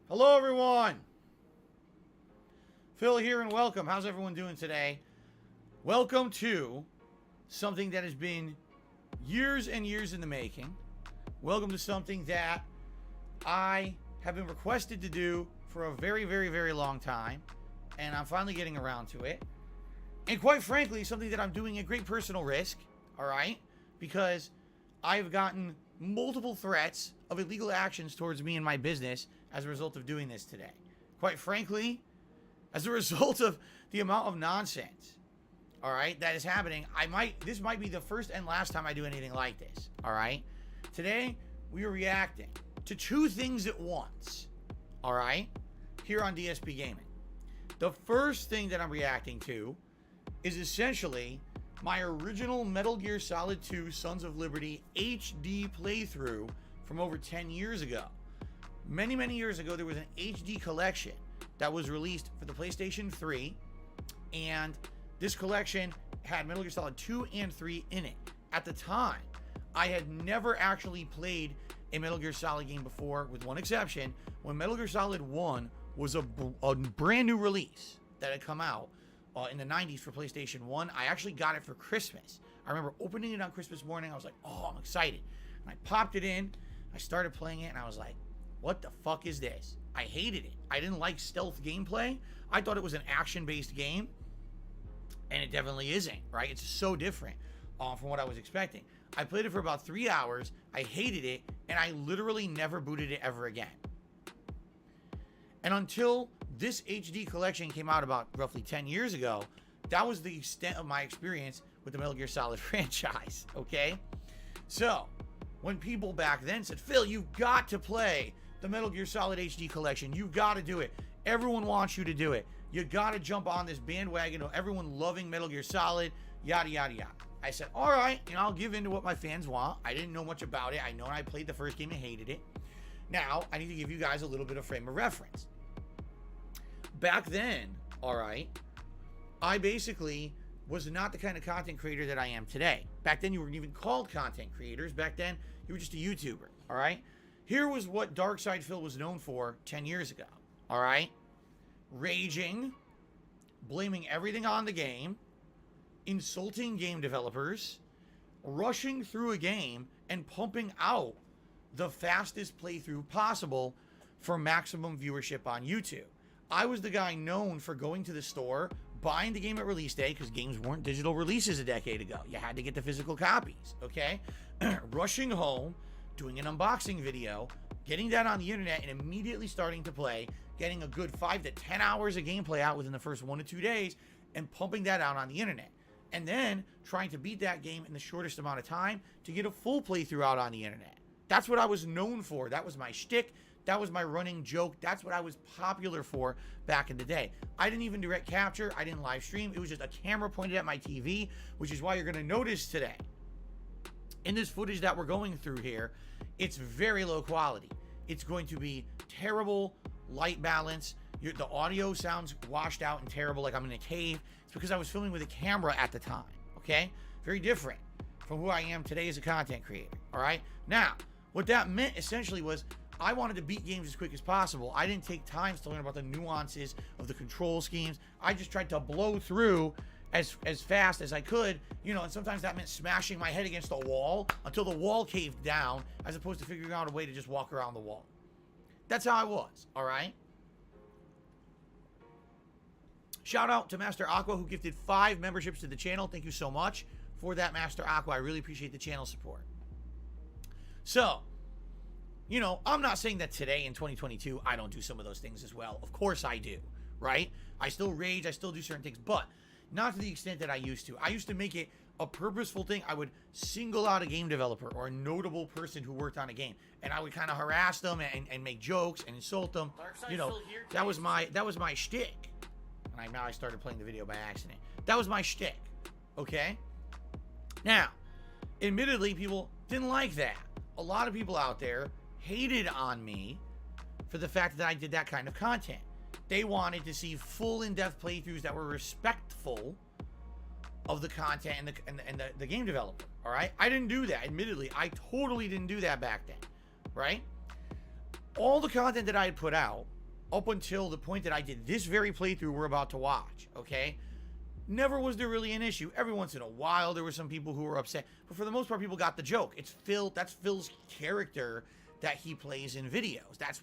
Hello, everyone. Phil here, and welcome. How's everyone doing today? Welcome to something that has been years and years in the making. Welcome to something that I have been requested to do for a very, very, very long time, and I'm finally getting around to it. And quite frankly, something that I'm doing at great personal risk, all right? Because I've gotten multiple threats of illegal actions towards me and my business as a result of doing this today. Quite frankly, as a result of the amount of nonsense, all right, that is happening, this might be the first and last time I do anything like this, all right? Today, we are reacting to two things at once, all right, here on DSP Gaming. The first thing that I'm reacting to is essentially my original Metal Gear Solid 2 Sons of Liberty HD playthrough from over 10 years ago. Many, many years ago, there was an HD collection that was released for the PlayStation 3, and this collection had Metal Gear Solid 2 and 3 in it. At the time, I had never actually played a Metal Gear Solid game before, with one exception, when Metal Gear Solid 1 was a brand new release that had come out in the 90s for PlayStation 1. I actually got it for Christmas. I remember opening it on Christmas morning. I was like, oh, I'm excited. And I popped it in. I started playing it, and I was like, what the fuck is this? I hated it. I didn't like stealth gameplay. I thought it was an action-based game, and it definitely isn't, right? It's so different from what I was expecting. I played it for about 3 hours. I hated it, and I literally never booted it ever again. And until this HD collection came out about roughly 10 years ago, that was the extent of my experience with the Metal Gear Solid franchise, okay? So, when people back then said, Phil, you've got to play the Metal Gear Solid HD collection. You've got to do it. Everyone wants you to do it. You got to jump on this bandwagon of everyone loving Metal Gear Solid, yada, yada, yada. I said, all right, I'll give in to what my fans want. I didn't know much about it. I know I played the first game and hated it. Now, I need to give you guys a little bit of frame of reference. Back then, all right, I basically was not the kind of content creator that I am today. Back then, you weren't even called content creators. Back then, you were just a YouTuber, all right? Here was what Dark Side Phil was known for 10 years ago, all right? Raging, blaming everything on the game, insulting game developers, rushing through a game, and pumping out the fastest playthrough possible for maximum viewership on YouTube. I was the guy known for going to the store, buying the game at release day, because games weren't digital releases a decade ago. You had to get the physical copies, okay? Rushing home, doing an unboxing video, getting that on the internet, and immediately starting to play, getting a good 5 to 10 hours of gameplay out within the first 1 to 2 days, and pumping that out on the internet. And then trying to beat that game in the shortest amount of time to get a full playthrough out on the internet. That's what I was known for. That was my shtick. That was my running joke. That's what I was popular for back in the day. I didn't even direct capture. I didn't live stream. It was just a camera pointed at my TV, which is why you're going to notice today, in this footage that we're going through here, it's very low quality. It's going to be terrible light balance. The audio sounds washed out and terrible, like I'm in a cave. It's because I was filming with a camera at the time, okay? Very different from who I am today as a content creator, all right? Now, what that meant essentially was I wanted to beat games as quick as possible. I didn't take time to learn about the nuances of the control schemes. I just tried to blow through as fast as I could, and sometimes that meant smashing my head against a wall until the wall caved down, as opposed to figuring out a way to just walk around the wall. That's how I was, all right? Shout out to Master Aqua, who gifted 5 memberships to the channel. Thank you so much for that, Master Aqua. I really appreciate the channel support. So, I'm not saying that today in 2022, I don't do some of those things as well. Of course I do, right? I still rage. I still do certain things, but not to the extent that I used to. I used to make it a purposeful thing. I would single out a game developer or a notable person who worked on a game, and I would kind of harass them and make jokes and insult them. That was my shtick. And now I started playing the video by accident. That was my shtick, okay? Now, admittedly, people didn't like that. A lot of people out there hated on me for the fact that I did that kind of content. They wanted to see full in-depth playthroughs that were respectful of the content and the game developer, all right? I didn't do that, admittedly. I totally didn't do that back then, right? All the content that I had put out up until the point that I did this very playthrough we're about to watch, okay? Never was there really an issue. Every once in a while, there were some people who were upset. But for the most part, people got the joke. It's Phil. That's Phil's character that he plays in videos. That's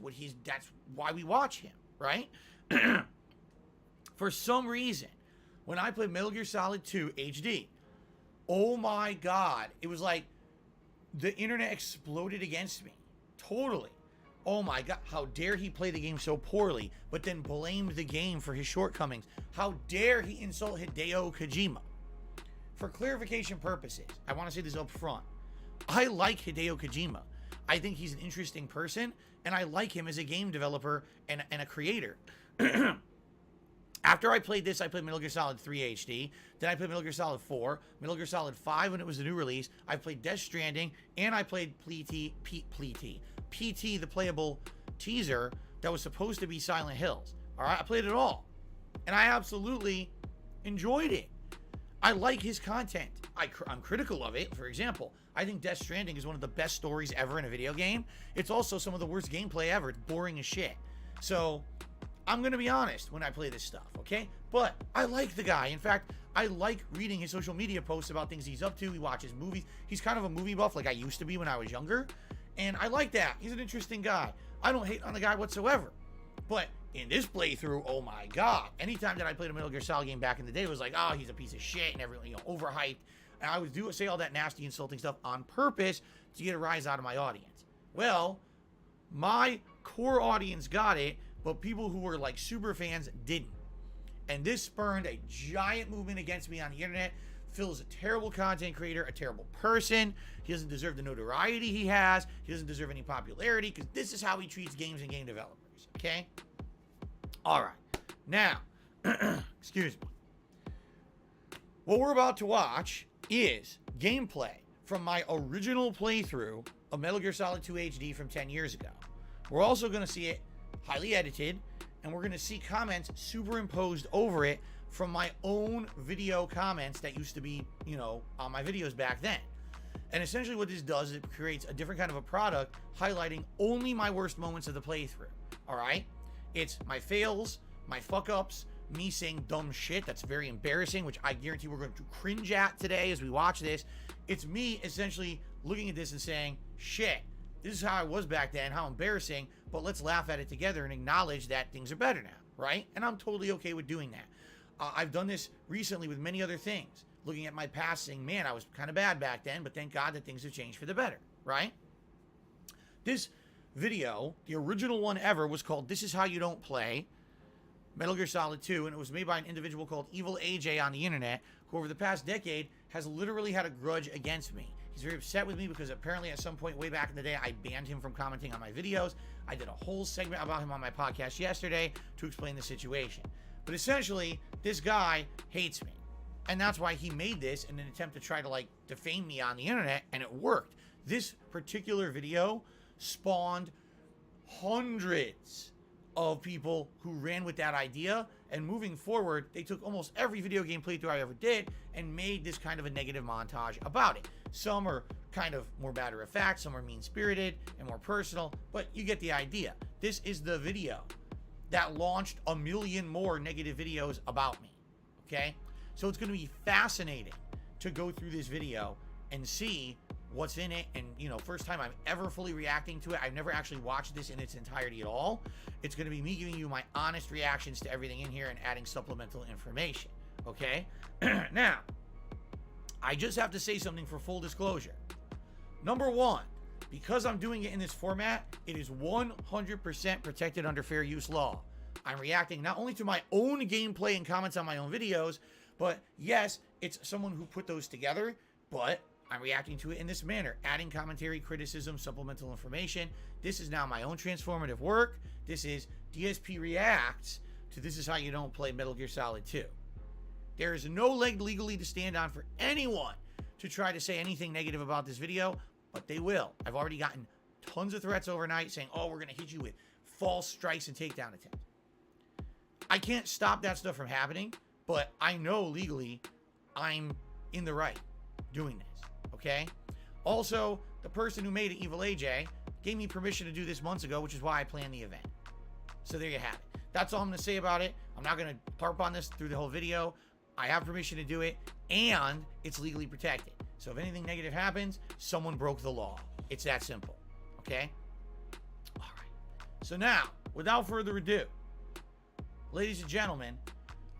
why we watch him, right? For some reason, when I played Metal Gear Solid 2 HD, oh my God, it was like the internet exploded against me. Totally. Oh my God, how dare he play the game so poorly, but then blamed the game for his shortcomings. How dare he insult Hideo Kojima. For clarification purposes, I want to say this up front. I like Hideo Kojima. I think he's an interesting person, and I like him as a game developer and a creator. After I played this, I played Metal Gear Solid 3 HD. Then I played Metal Gear Solid 4, Metal Gear Solid 5 when it was the new release. I played Death Stranding, and I played PT, the playable teaser that was supposed to be Silent Hills. All right, I played it all, and I absolutely enjoyed it. I like his content. I'm critical of it. For example, I think Death Stranding is one of the best stories ever in a video game. It's also some of the worst gameplay ever. It's boring as shit. So I'm going to be honest when I play this stuff, okay? But I like the guy. In fact, I like reading his social media posts about things he's up to. He watches movies. He's kind of a movie buff like I used to be when I was younger. And I like that. He's an interesting guy. I don't hate on the guy whatsoever. But in this playthrough, oh my God. Anytime that I played a Metal Gear Solid game back in the day, it was like, oh, he's a piece of shit and everything, overhyped. And I would say all that nasty, insulting stuff on purpose to get a rise out of my audience. Well, my core audience got it, but people who were like super fans didn't. And this spurned a giant movement against me on the internet. Phil's a terrible content creator, a terrible person. He doesn't deserve the notoriety he has. He doesn't deserve any popularity because this is how he treats games and game developers, okay? All right. Now, excuse me. What we're about to watch is gameplay from my original playthrough of Metal Gear Solid 2 HD from 10 years ago. We're also going to see it highly edited, and we're going to see comments superimposed over it from my own video comments that used to be, on my videos back then. And essentially what this does is it creates a different kind of a product highlighting only my worst moments of the playthrough. All right? It's my fails, my fuck-ups, me saying dumb shit that's very embarrassing, which I guarantee we're going to cringe at today as we watch this. It's me essentially looking at this and saying, shit, this is how I was back then, how embarrassing, but let's laugh at it together and acknowledge that things are better now, right? And I'm totally okay with doing that. I've done this recently with many other things, looking at my past saying, man, I was kind of bad back then, but thank God that things have changed for the better, right? This video, the original one ever, was called This Is How You Don't Play Metal Gear Solid 2, and it was made by an individual called EvilAJ on the internet, who over the past decade has literally had a grudge against me. He's very upset with me because apparently at some point way back in the day, I banned him from commenting on my videos. I did a whole segment about him on my podcast yesterday to explain the situation. But essentially, this guy hates me. And that's why he made this in an attempt to try to defame me on the internet, and it worked. This particular video spawned hundreds of people who ran with that idea, and moving forward, they took almost every video game playthrough I ever did and made this kind of a negative montage about it. Some are kind of more matter of fact, some are mean-spirited and more personal, but you get the idea. This is the video that launched a million more negative videos about me, okay? So it's going to be fascinating to go through this video and see what's in it. And, first time I'm ever fully reacting to it. I've never actually watched this in its entirety at all. It's going to be me giving you my honest reactions to everything in here and adding supplemental information, okay? Now, I just have to say something for full disclosure. Number one, because I'm doing it in this format, it is 100% protected under fair use law. I'm reacting not only to my own gameplay and comments on my own videos, but yes, it's someone who put those together, but I'm reacting to it in this manner, adding commentary, criticism, supplemental information. This is now my own transformative work. This is DSP reacts to This Is How You Don't Play Metal Gear Solid 2. There is no leg legally to stand on for anyone to try to say anything negative about this video, but they will. I've already gotten tons of threats overnight saying, oh, we're going to hit you with false strikes and takedown attempts. I can't stop that stuff from happening, but I know legally I'm in the right doing this, okay? Also, the person who made it, EvilAJ, gave me permission to do this months ago, which is why I planned the event. So there you have it. That's all I'm going to say about it. I'm not going to harp on this through the whole video. I have permission to do it, and it's legally protected. So if anything negative happens, someone broke the law. It's that simple. Okay? All right. So now, without further ado, ladies and gentlemen,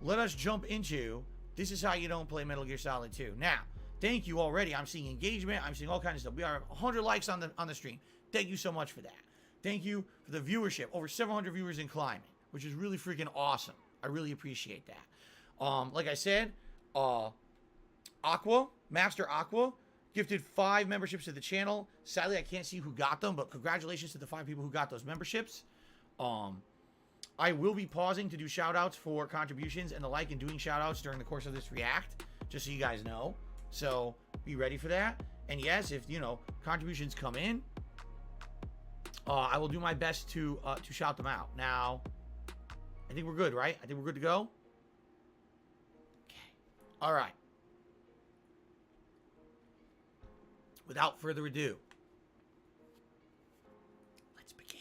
let us jump into This Is How You Don't Play Metal Gear Solid 2. Now, thank you already. I'm seeing engagement. I'm seeing all kinds of stuff. We are 100 likes on the stream. Thank you so much for that. Thank you for the viewership. Over 700 viewers in climbing, which is really freaking awesome. I really appreciate that. Like I said, Master Aqua, gifted 5 memberships to the channel. Sadly, I can't see who got them, but congratulations to the 5 people who got those memberships. I will be pausing to do shout-outs for contributions and the like, and doing shout-outs during the course of this react, just so you guys know. So be ready for that. And yes, if, you know, contributions come in, I will do my best to shout them out. Now, I think we're good, right? I think we're good to go. Okay. All right. Without further ado, let's begin.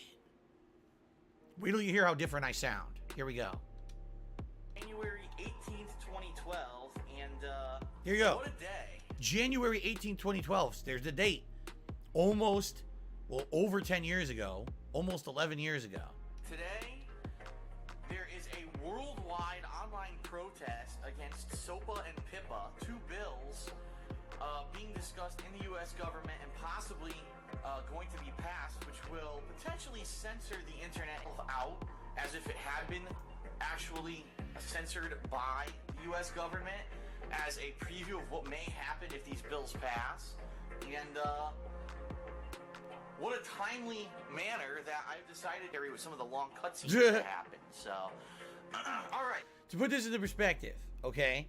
Wait till you hear how different I sound. Here we go. January 18th, 2012, and here you go. What a day. January 18th, 2012. There's the date. Almost, well, over 10 years ago. Almost 11 years ago. Today, there is a worldwide online protest against SOPA and PIPA, 2 bills being discussed in the U.S. government and possibly going to be passed, which will potentially censor the internet out as if it had been actually censored by the U.S. government, as a preview of what may happen if these bills pass. And what a timely manner that I've decided to with some of the long cutscenes that happen. So, all right. To put this into perspective, okay?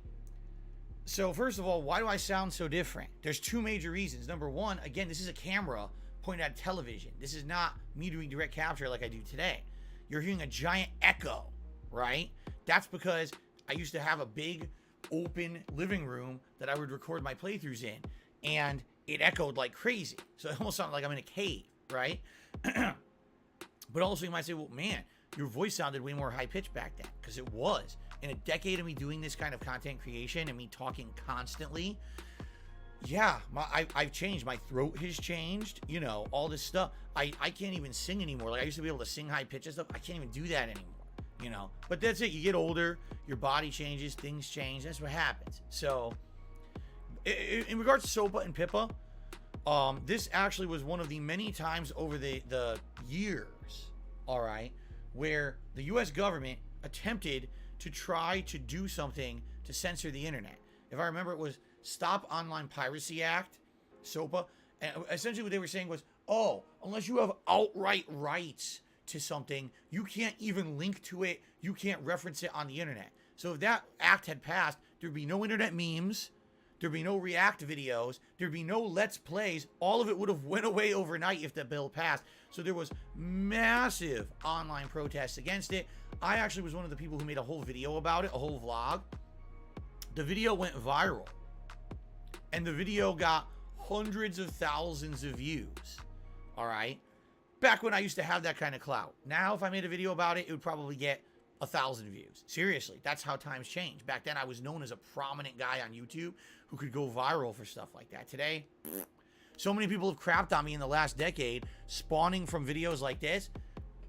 So first of all, why do I sound so different? There's 2 major reasons. Number one, again, this is a camera pointed at television. This is not me doing direct capture like I do today. You're hearing a giant echo, right? That's because I used to have a big open living room that I would record my playthroughs in, and it echoed like crazy. So it almost sounded like I'm in a cave, right? But also you might say, well, man, your voice sounded way more high-pitched back then, because it was. In a decade of me doing this kind of content creation and me talking constantly, yeah, I've changed. My throat has changed, you know, all this stuff. I can't even sing anymore. Like, I used to be able to sing high pitch and stuff. I can't even do that anymore, you know. But that's it. You get older, your body changes, things change. That's what happens. So, in regards to SOPA and PIPA, this actually was one of the many times over the years, all right, where the U.S. government attempted to try to do something to censor the internet. If I remember, it was Stop Online Piracy Act, SOPA. And essentially what they were saying was, oh, unless you have outright rights to something, you can't even link to it. You can't reference it on the internet. So if that act had passed, there'd be no internet memes. There'd be no react videos. There'd be no let's plays. All of it would have went away overnight if the bill passed. So there was massive online protests against it. I actually was one of the people who made a whole video about it, a whole vlog. The video went viral. And the video got hundreds of thousands of views. All right? Back when I used to have that kind of clout. Now, if I made a video about it, it would probably get 1,000 views. Seriously, that's how times change. Back then, I was known as a prominent guy on YouTube who could go viral for stuff like that. Today, so many people have crapped on me in the last decade, spawning from videos like this.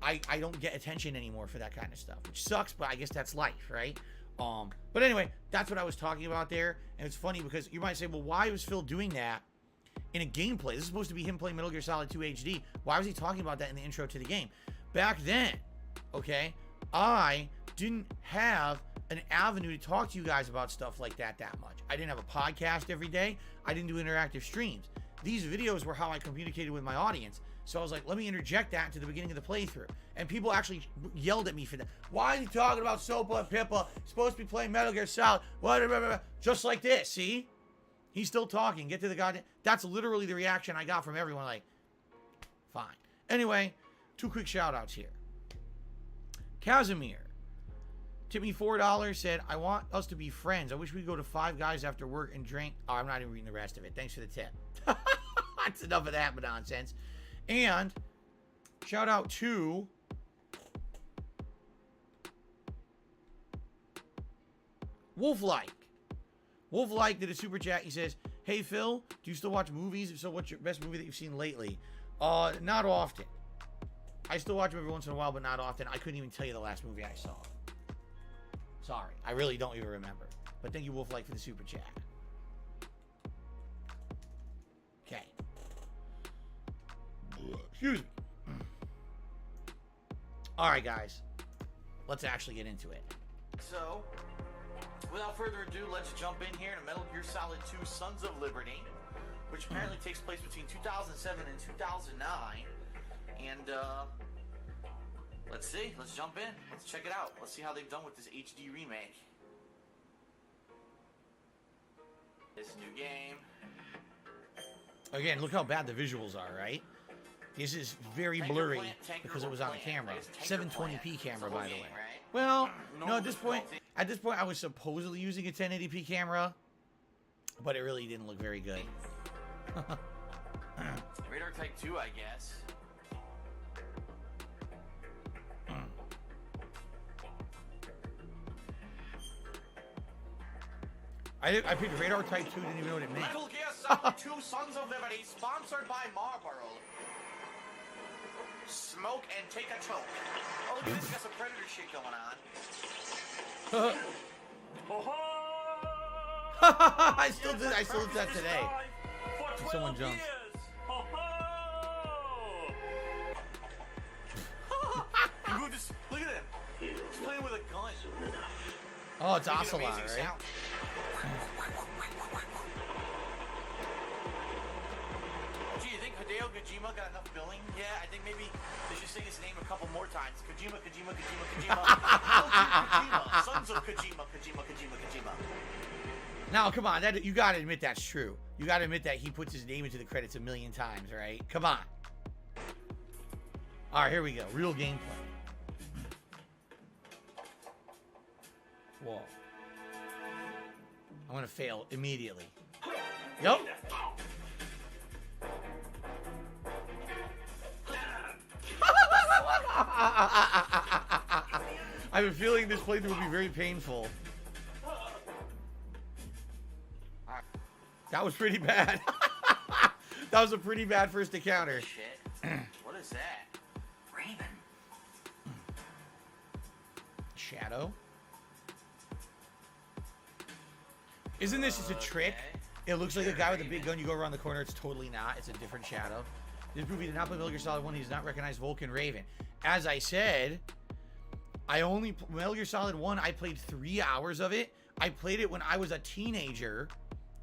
I don't get attention anymore for that kind of stuff, which sucks, but I guess that's life, right? But anyway, that's what I was talking about there. And it's funny because you might say, well, why was Phil doing that in a gameplay? This is supposed to be him playing Metal Gear Solid 2 HD. Why was he talking about that in the intro to the game? Back then, okay, I didn't have an avenue to talk to you guys about stuff like that much. I didn't have a podcast every day. I didn't do interactive streams. These videos were how I communicated with my audience. So I was like, let me interject that into the beginning of the playthrough. And people actually yelled at me for that. Why is he talking about SOPA and PIPA? He's supposed to be playing Metal Gear Solid. Just like this, see? He's still talking. Get to the goddamn... That's literally the reaction I got from everyone. Like, fine. Anyway, 2 quick shout-outs here. Casimir tipped me $4, said, I want us to be friends. I wish we could go to Five Guys after work and drink. Oh, I'm not even reading the rest of it. Thanks for the tip. That's enough of that nonsense. And shout out to Wolf-like did a super chat. He says, hey, Phil, do you still watch movies? If so, what's your best movie that you've seen lately? Not often. I still watch them every once in a while, but not often. I couldn't even tell you the last movie I saw. Sorry. I really don't even remember. But thank you, Wolf-like, for the super chat. Okay. Excuse me. All right, guys. Let's actually get into it. So, without further ado, let's jump in here to Metal Gear Solid 2 Sons of Liberty, which apparently takes place between 2007 and 2009. And, let's see. Let's jump in. Let's check it out. Let's see how they've done with this HD remake. This new game. Again, look how bad the visuals are, right? This is very blurry because it was on the camera. 720p camera, by the way. Well, no, at this point, I was supposedly using a 1080p camera, but it really didn't look very good. Radar Type 2, I guess. I picked Radar Type 2, didn't even know what it meant. Metal Gear Solid 2 Sons of Liberty, sponsored by Marlboro. Smoke and take a choke. Oh, look at this, got some Predator shit going on. I still did that today. And someone jumps. Look at him. He's playing with a gun. Oh, it's Ocelot, right? Sound. Gee, you think Hideo Kojima got enough billing? Yeah, I think maybe they should say his name a couple more times. Kojima. Kojima. Sons of Kojima. Now, come on, you gotta admit that's true. You gotta admit that he puts his name into the credits a million times, right? Come on. All right, here we go. Real gameplay. Whoa. I'm gonna fail immediately. Yep. I have a feeling this playthrough will be very painful. That was pretty bad. That was a pretty bad first encounter. Shit. What is that? Raven. Shadow. Isn't this just a trick? It looks like a guy with a big gun. You go around the corner. It's totally not. It's a different Shadow. This movie did not play Metal Gear Solid 1. He does not recognize Vulcan Raven. As I said, Metal Gear Solid 1, I played 3 hours of it. I played it when I was a teenager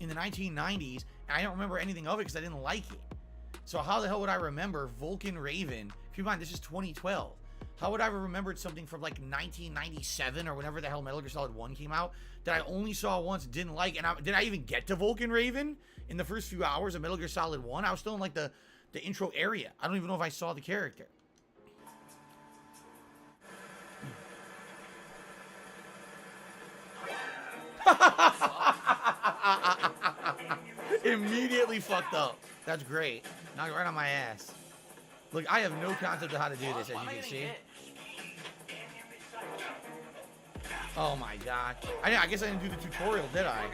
in the 1990s, and I don't remember anything of it because I didn't like it. So how the hell would I remember Vulcan Raven? Keep in mind, this is 2012. How would I have remembered something from like 1997 or whenever the hell Metal Gear Solid 1 came out that I only saw once, didn't like, and did I even get to Vulcan Raven in the first few hours of Metal Gear Solid 1? I was still in like the intro area. I don't even know if I saw the character. Immediately fucked up. That's great. Knocked right on my ass. Look, I have no concept of how to do this, as you can see. Oh my god. I guess I didn't do the tutorial, did I?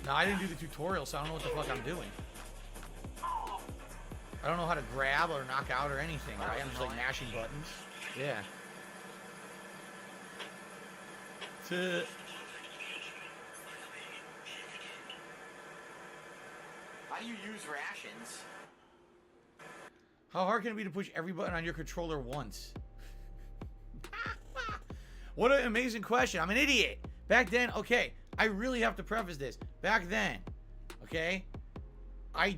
No, I didn't do the tutorial, so I don't know what the fuck I'm doing. I don't know how to grab or knock out or anything, right? I'm just like mashing buttons. Yeah. How do you use rations? How hard can it be to push every button on your controller once? What an amazing question. I'm an idiot. Back then, okay, I really have to preface this. Back then, okay, I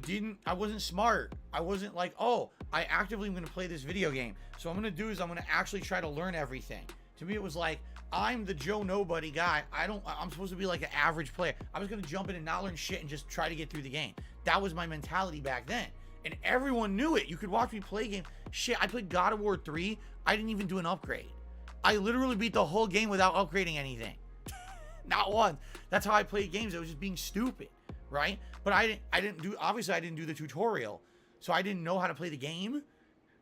wasn't smart. I wasn't like, oh, I actively am going to play this video game. So what I'm going to do is I'm going to actually try to learn everything. To me, it was like, I'm the Joe Nobody guy. I'm supposed to be like an average player. I was going to jump in and not learn shit and just try to get through the game. That was my mentality back then. And everyone knew it. You could watch me play game. Shit, I played God of War 3. I didn't even do an upgrade. I literally beat the whole game without upgrading anything. Not one. That's how I played games. It was just being stupid, right? But obviously I didn't do the tutorial. So I didn't know how to play the game.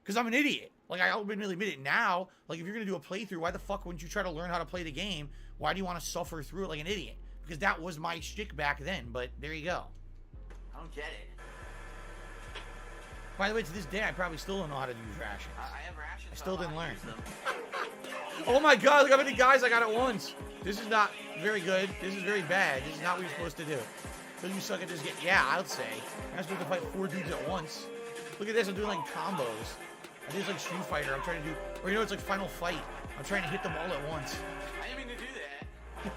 Because I'm an idiot. Like, I openly admit it now. Like, if you're going to do a playthrough, why the fuck wouldn't you try to learn how to play the game? Why do you want to suffer through it like an idiot? Because that was my shtick back then, but there you go. I don't get it. By the way, to this day, I probably still don't know how to use rations. I have rations. I still didn't learn. Them. Oh my god, look how many guys I got at once. This is not very good. This is very bad. This is not what you're supposed to do. So you suck at this game. Yeah, I'd say. I'm supposed to fight 4 dudes at once. Look at this, I'm doing like combos. I did like Street Fighter. I'm trying to do, or you know, it's like Final Fight. I'm trying to hit them all at once. I didn't mean to do that.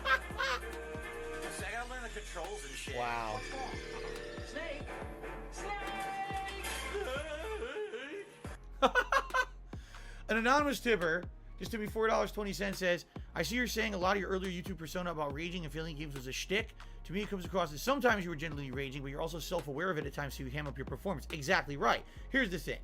I gotta learn the controls and shit. Wow. Snake! An anonymous tipper, just to be $4.20, says, I see you're saying a lot of your earlier YouTube persona about raging and failing games was a shtick. To me, it comes across as sometimes you were genuinely raging, but you're also self-aware of it at times, so you ham up your performance. Exactly right. Here's the thing.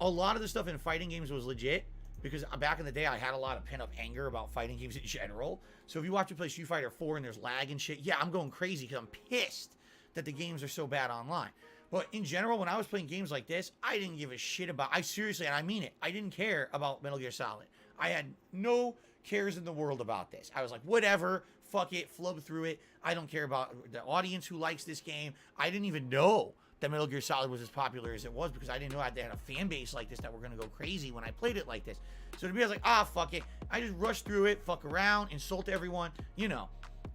A lot of the stuff in fighting games was legit, because back in the day, I had a lot of pent-up anger about fighting games in general. So if you watch me play Street Fighter 4 and there's lag and shit, yeah, I'm going crazy because I'm pissed that the games are so bad online. But in general, when I was playing games like this, I didn't give a shit about, I seriously, and I mean it, I didn't care about Metal Gear Solid. I had no cares in the world about this. I was like, whatever, fuck it, flub through it. I don't care about the audience who likes this game. I didn't even know that Metal Gear Solid was as popular as it was, because I didn't know they had a fan base like this that were going to go crazy when I played it like this. So to me, I was like, ah, fuck it. I just rushed through it, fuck around, insult everyone, you know.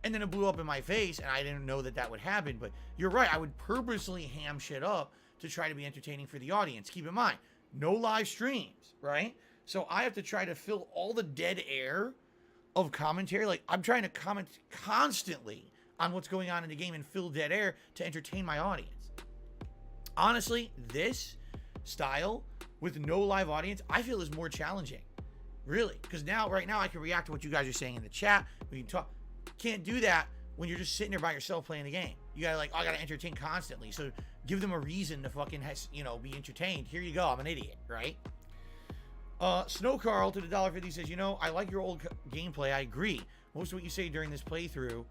And then it blew up in my face, and I didn't know that that would happen. But you're right, I would purposely ham shit up to try to be entertaining for the audience. Keep in mind, no live streams, right? So I have to try to fill all the dead air of commentary. Like, I'm trying to comment constantly on what's going on in the game and fill dead air to entertain my audience. Honestly, this style with no live audience, I feel is more challenging. Really. Because right now, I can react to what you guys are saying in the chat. We can talk. Can't do that when you're just sitting there by yourself playing the game. You gotta I gotta entertain constantly. So give them a reason to fucking, be entertained. Here you go. I'm an idiot, right? Snow Carl to the $1.50 says, I like your old gameplay. I agree. Most of what you say during this playthrough.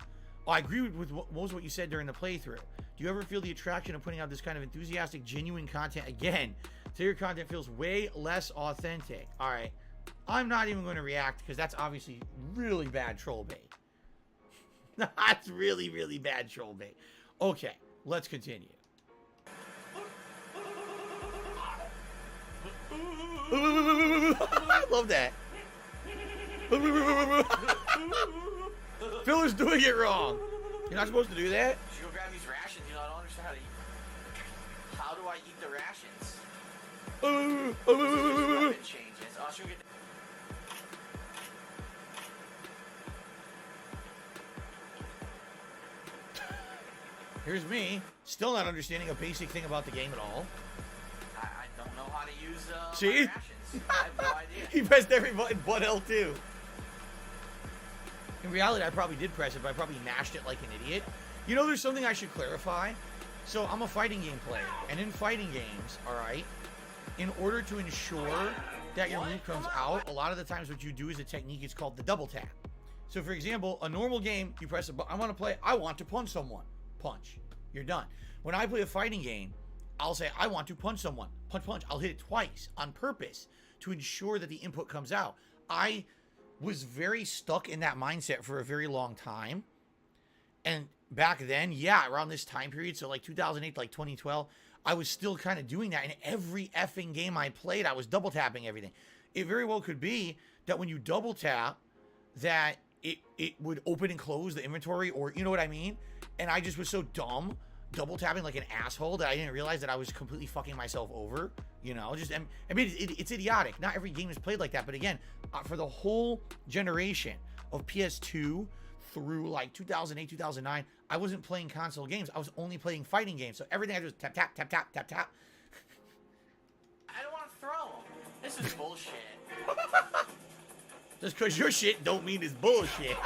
I agree with most of what you said during the playthrough. Do you ever feel the attraction of putting out this kind of enthusiastic, genuine content again? So your content feels way less authentic. All right. I'm not even going to react because that's obviously really bad troll bait. That's really, really bad troll bait. Okay, let's continue. I love that. Phil is doing it wrong. You're not supposed to do that. Should go grab these rations. I don't understand how to eat. How do I eat the rations? Changes. Should we get? Here's me, still not understanding a basic thing about the game at all. I don't know how to use See? my rations. I have no idea. He pressed every button but L2. In reality, I probably did press it, but I probably mashed it like an idiot. There's something I should clarify. So I'm a fighting game player, and in fighting games, all right, in order to ensure that your move comes out, a lot of the times what you do is a technique. It's called the double tap. So for example, a normal game, you press a button. I want to punch someone. Punch. You're done. When I play a fighting game, I'll say, I want to punch someone. Punch, punch. I'll hit it twice on purpose to ensure that the input comes out. I was very stuck in that mindset for a very long time. And back then, yeah, around this time period, so like 2008 to like 2012, I was still kind of doing that. In every effing game I played, I was double tapping everything. It very well could be that when you double tap, that it would open and close the inventory, or you know what I mean? And I just was so dumb, double tapping like an asshole, that I didn't realize that I was completely fucking myself over. It's idiotic. Not every game is played like that. But again, for the whole generation of PS2 through like 2008, 2009, I wasn't playing console games. I was only playing fighting games. So everything I did was tap, tap, tap, tap, tap, tap. I don't want to throw them. This is bullshit. Just because your shit don't mean it's bullshit.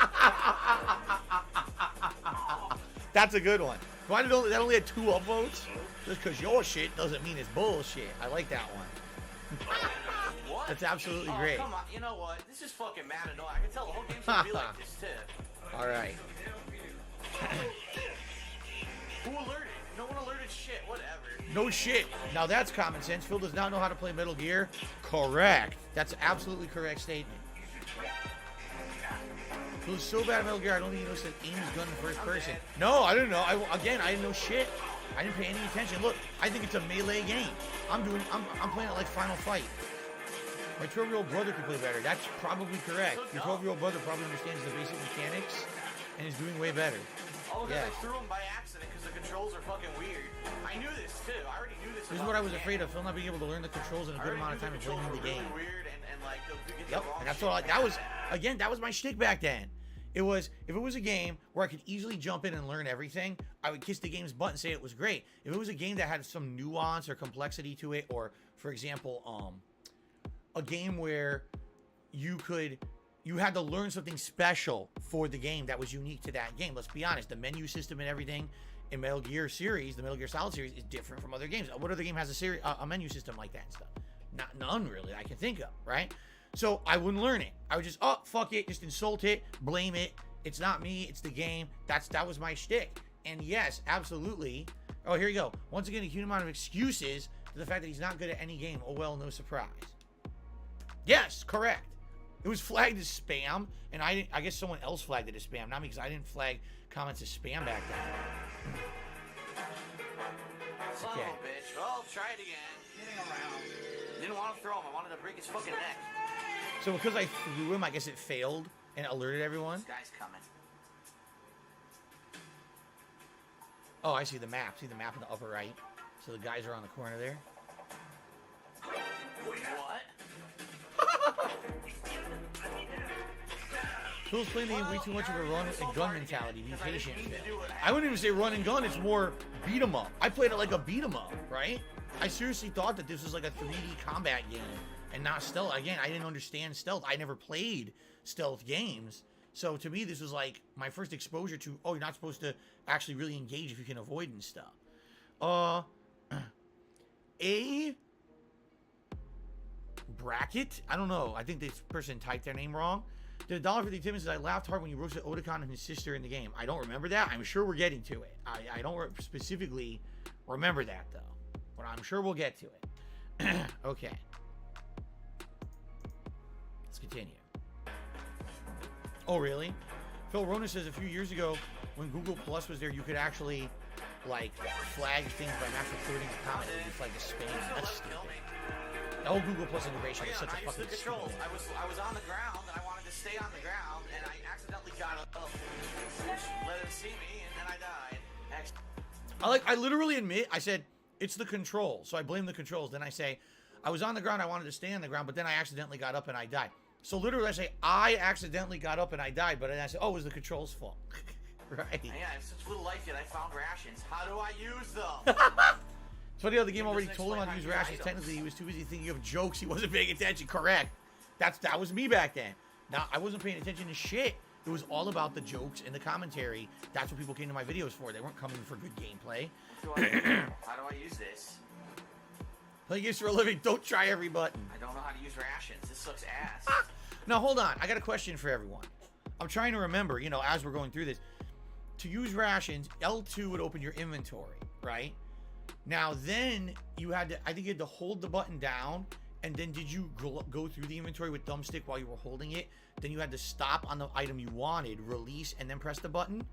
That's a good one. Why did that only had 2 upvotes? Just because your shit doesn't mean it's bullshit. I like that one. What? That's absolutely great. Come on. You know what? This is fucking mad annoying. I can tell the whole game's gonna be like this too. All right. Who alerted? No one alerted shit, whatever. No shit. Now that's common sense. Phil does not know how to play Metal Gear. Correct. That's absolutely correct statement. Phil is so bad at Metal Gear, I don't think he knows that aim is gun in first person. No, I didn't know. I didn't know shit. I didn't pay any attention. Look, I think it's a melee game. I'm playing it like Final Fight. My 12-year-old brother could play better. That's probably correct. Your 12-year-old brother probably understands the basic mechanics and is doing way better. Oh, because I threw him by accident because the controls are fucking weird. I knew this too. I already knew this. This is what I was afraid of. Phil not being able to learn the controls in a good amount of time and playing the game. Really weird and like yep, and that's what that was. Again, that was my shtick back then. It was, if it was a game where I could easily jump in and learn everything, I would kiss the game's butt and say it was great. If it was a game that had some nuance or complexity to it, or for example, a game where you had to learn something special for the game that was unique to that game. Let's be honest, the menu system and everything in Metal Gear series, the Metal Gear Solid series, is different from other games. What other game has a menu system like that and stuff? None really I can think of, right? So I wouldn't learn it. I would just, oh, fuck it, just insult it, blame it. It's not me, it's the game. That was my shtick. And yes, absolutely. Oh, here you go. Once again, a huge amount of excuses to the fact that he's not good at any game. Oh, well, no surprise. Yes, correct. It was flagged as spam, and I guess someone else flagged it as spam, not me, because I didn't flag comments as spam back then. Son of a bitch. Well, try it again. Getting around. Didn't want to throw him. I wanted to break his fucking neck. So because I threw him, I guess it failed and alerted everyone. This guy's coming. Oh, I see the map. See the map in the upper right. So the guys are on the corner there. What? Phil's playing the game way too much of a run and gun mentality. Be patient. I wouldn't even say run and gun. It's more beat 'em up. I played it like a beat 'em up, right? I seriously thought that this was like a 3D combat game and not stealth. Again, I didn't understand stealth. I never played stealth games. So to me, this was like my first exposure to, oh, you're not supposed to actually really engage if you can avoid and stuff. A bracket? I don't know. I think this person typed their name wrong. Did $1.50 Tim says, I laughed hard when you roasted Otakon and his sister in the game. I don't remember that. I'm sure we're getting to it. I don't specifically remember that, though. But I'm sure we'll get to it. Okay. Let's continue. Oh, really? Phil Rona says a few years ago, when Google Plus was there, you could actually, like, flag things by not recording a comment. It would be flagged as spam. That's stupid. The whole Google Plus integration is such a fucking stupid thing. I was on the ground, and I wanted to stay on the ground, and I accidentally got up, let him see me, and then I died. I literally admit, I said, it's the controls. So I blame the controls. Then I say, I was on the ground, I wanted to stay on the ground, but then I accidentally got up and I died. So literally I say, I accidentally got up and I died, but then I say, oh, it was the controls' fault. Right. Yeah, I have such little life yet. I found rations. How do I use them? It's funny how the game already told him how to use rations. Technically, he was too busy thinking of jokes. He wasn't paying attention. Correct. That was me back then. Now, I wasn't paying attention to shit. It was all about the jokes and the commentary. That's what people came to my videos for. They weren't coming for good gameplay. How do I use this? Play games for a living. Don't try every button. I don't know how to use rations. This sucks ass. Now, hold on. I got a question for everyone. I'm trying to remember, you know, as we're going through this. To use rations, L2 would open your inventory, right? Now, then you had to, I think you had to hold the button down, and then did you go through the inventory with thumbstick while you were holding it? Then you had to stop on the item you wanted, release, and then press the button?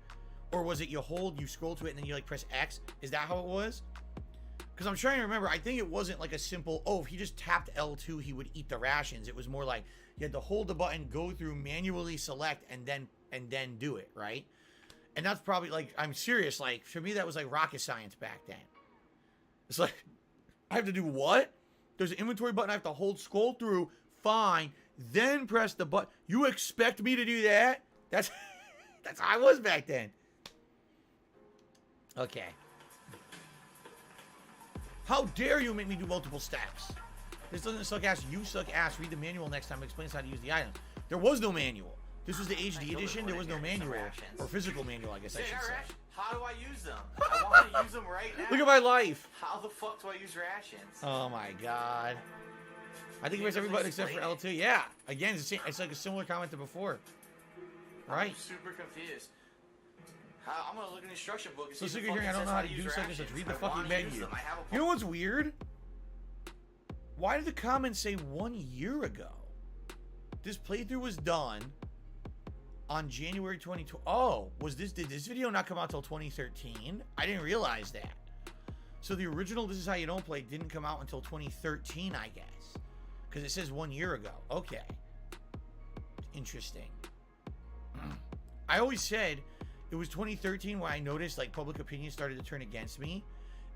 Or was it you hold, you scroll to it, and then you like press X? Is that how it was? Because I'm trying to remember, I think it wasn't like a simple, oh, if he just tapped L2, he would eat the rations. It was more like you had to hold the button, go through, manually select, and then do it, right? And that's probably like, I'm serious, like, for me, that was like rocket science back then. It's like, I have to do what? There's an inventory button I have to hold, scroll through, fine, then press the button. You expect me to do that? That's how I was back then. Okay. How dare you make me do multiple steps? This doesn't suck ass. You suck ass. Read the manual next time. It explains how to use the items. There was no manual. This was the HD edition. There was no manual. Or physical manual, I guess I should say. How do I use them? I want to use them right now. Look at my life. How the fuck do I use rations? Oh my god. I think it was every button except for L2. Yeah. Again, it's like a similar comment to before. Right. I'm super confused. I'm gonna look in the instruction book. So sick of hearing I don't know how to do such and such. Read the fucking menu. You know what's weird? Why did the comments say 1 year ago? This playthrough was done on January 2020. Oh, did this video not come out till 2013? I didn't realize that. So the original This Is How You Don't Play didn't come out until 2013, I guess. Because it says 1 year ago. Okay. Interesting. I always said it was 2013 when I noticed like public opinion started to turn against me.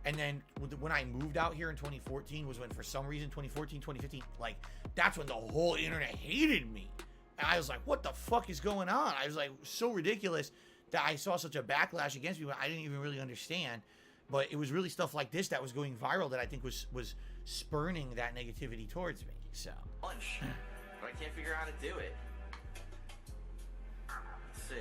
And then when I moved out here in 2014 was when for some reason 2014, 2015, like that's when the whole internet hated me. And I was like, what the fuck is going on? I was like, so ridiculous that I saw such a backlash against me. I didn't even really understand. But it was really stuff like this that was going viral that I think was spurning that negativity towards me. So. Lunch, but I can't figure out how to do it. Let's see.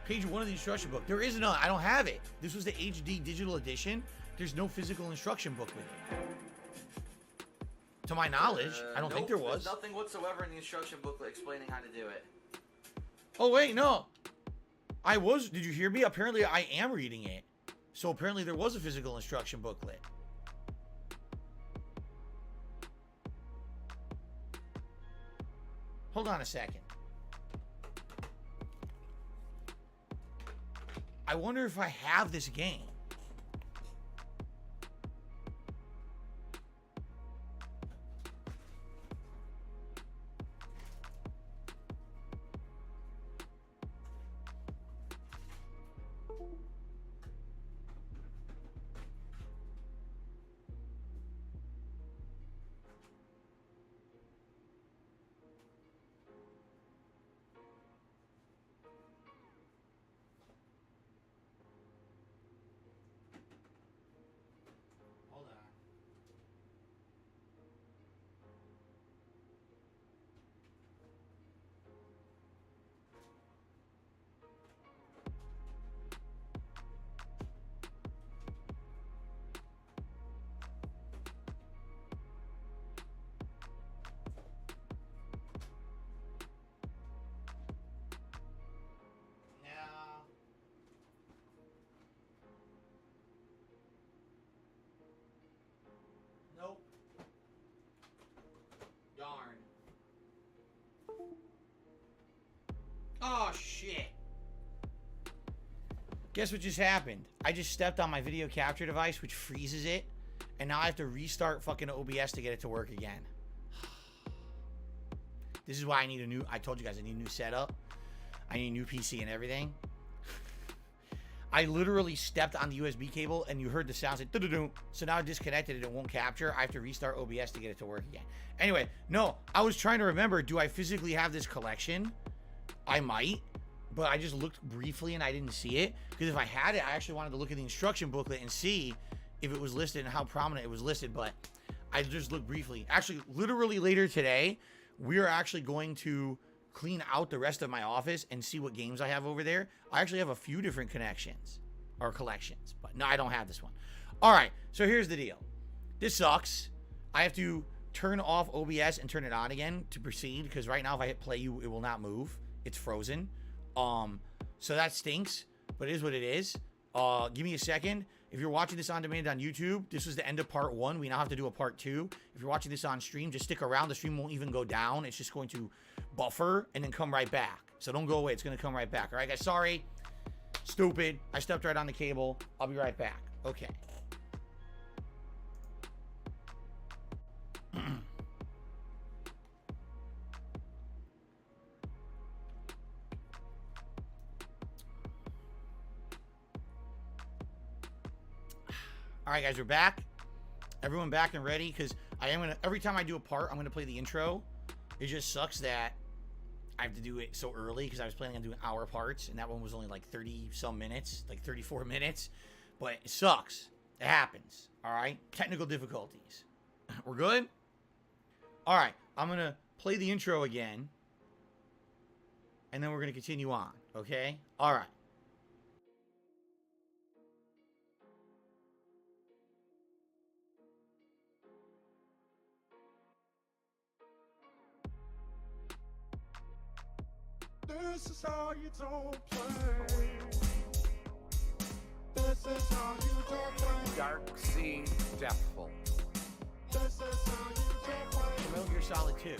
Page 1 of the instruction book. There is none. I don't have it. This was the HD digital edition. There's no physical instruction book with it. To my knowledge, I don't think there was. There's nothing whatsoever in the instruction booklet explaining how to do it. Oh, wait, no. Did you hear me? Apparently, I am reading it. So apparently there was a physical instruction booklet. Hold on a second. I wonder if I have this game. Nope. Darn. Oh, shit. Guess what just happened? I just stepped on my video capture device, which freezes it, and now I have to restart fucking OBS to get it to work again. This is why I told you guys I need a new setup. I need a new PC and everything. I literally stepped on the USB cable and you heard the sounds like doo-doo-doo. So now I disconnected it, it won't capture. I have to restart OBS to get it to work again. Anyway, no, I was trying to remember, do I physically have this collection? I might, but I just looked briefly and I didn't see it. Because if I had it, I actually wanted to look at the instruction booklet and see if it was listed and how prominent it was listed, but I just looked briefly. Actually, literally later today, we are actually going to clean out the rest of my office and see what games I have over there. I actually have a few different connections or collections, but no, I don't have this one. All right, so here's the deal. This sucks. I have to turn off OBS and turn it on again to proceed, because right now if I hit play, it will not move. It's frozen. So that stinks, but it is what it is. Give me a second. If you're watching this on demand on YouTube, this was the end of part 1. We now have to do a part 2. If you're watching this on stream, just stick around. The stream won't even go down. It's just going to buffer and then come right back. So don't go away. It's going to come right back. All right, guys. Sorry. Stupid. I stepped right on the cable. I'll be right back. Okay. All right, guys, we're back. Everyone back and ready, because every time I do a part, I'm gonna play the intro. It just sucks that I have to do it so early, because I was planning on doing hour parts, and that one was only like 30 some minutes, like 34 minutes. But it sucks. It happens. All right, technical difficulties. We're good. All right, I'm gonna play the intro again, and then we're gonna continue on. Okay. All right. This is how you don't play. Dark Sea Deathful. Metal Gear Solid 2.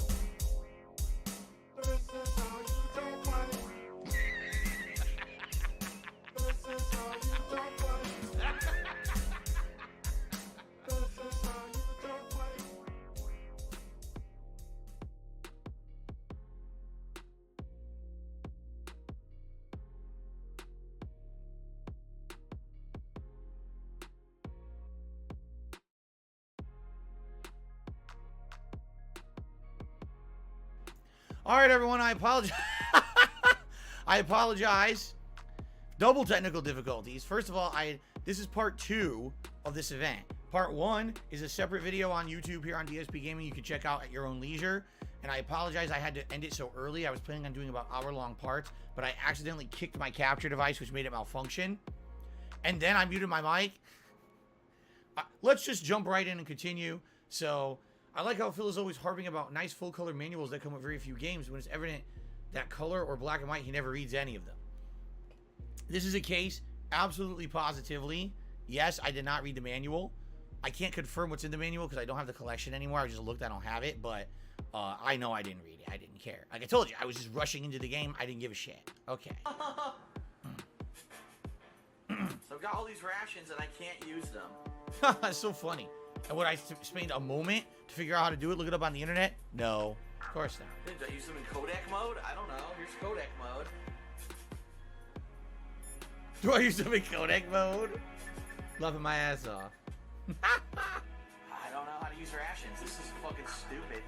All right, everyone, I apologize. I apologize. Double technical difficulties. First of all, this is part 2 of this event. Part 1 is a separate video on YouTube here on DSP Gaming you can check out at your own leisure. And I apologize I had to end it so early. I was planning on doing about hour-long parts, but I accidentally kicked my capture device, which made it malfunction. And then I muted my mic. Let's just jump right in and continue. So I like how Phil is always harping about nice full-color manuals that come with very few games when it's evident that color or black and white, he never reads any of them. This is a case, absolutely positively. Yes, I did not read the manual. I can't confirm what's in the manual because I don't have the collection anymore. I just looked, I don't have it, but I know I didn't read it. I didn't care. Like I told you, I was just rushing into the game. I didn't give a shit. Okay. So I've got all these rations and I can't use them. That's so funny. And would I spend a moment to figure out how to do it? Look it up on the internet? No, of course not. Did I use them in codec mode? I don't know. Here's codec mode. Do I use them in codec mode? Loving my ass off. I don't know how to use rations. This is fucking stupid.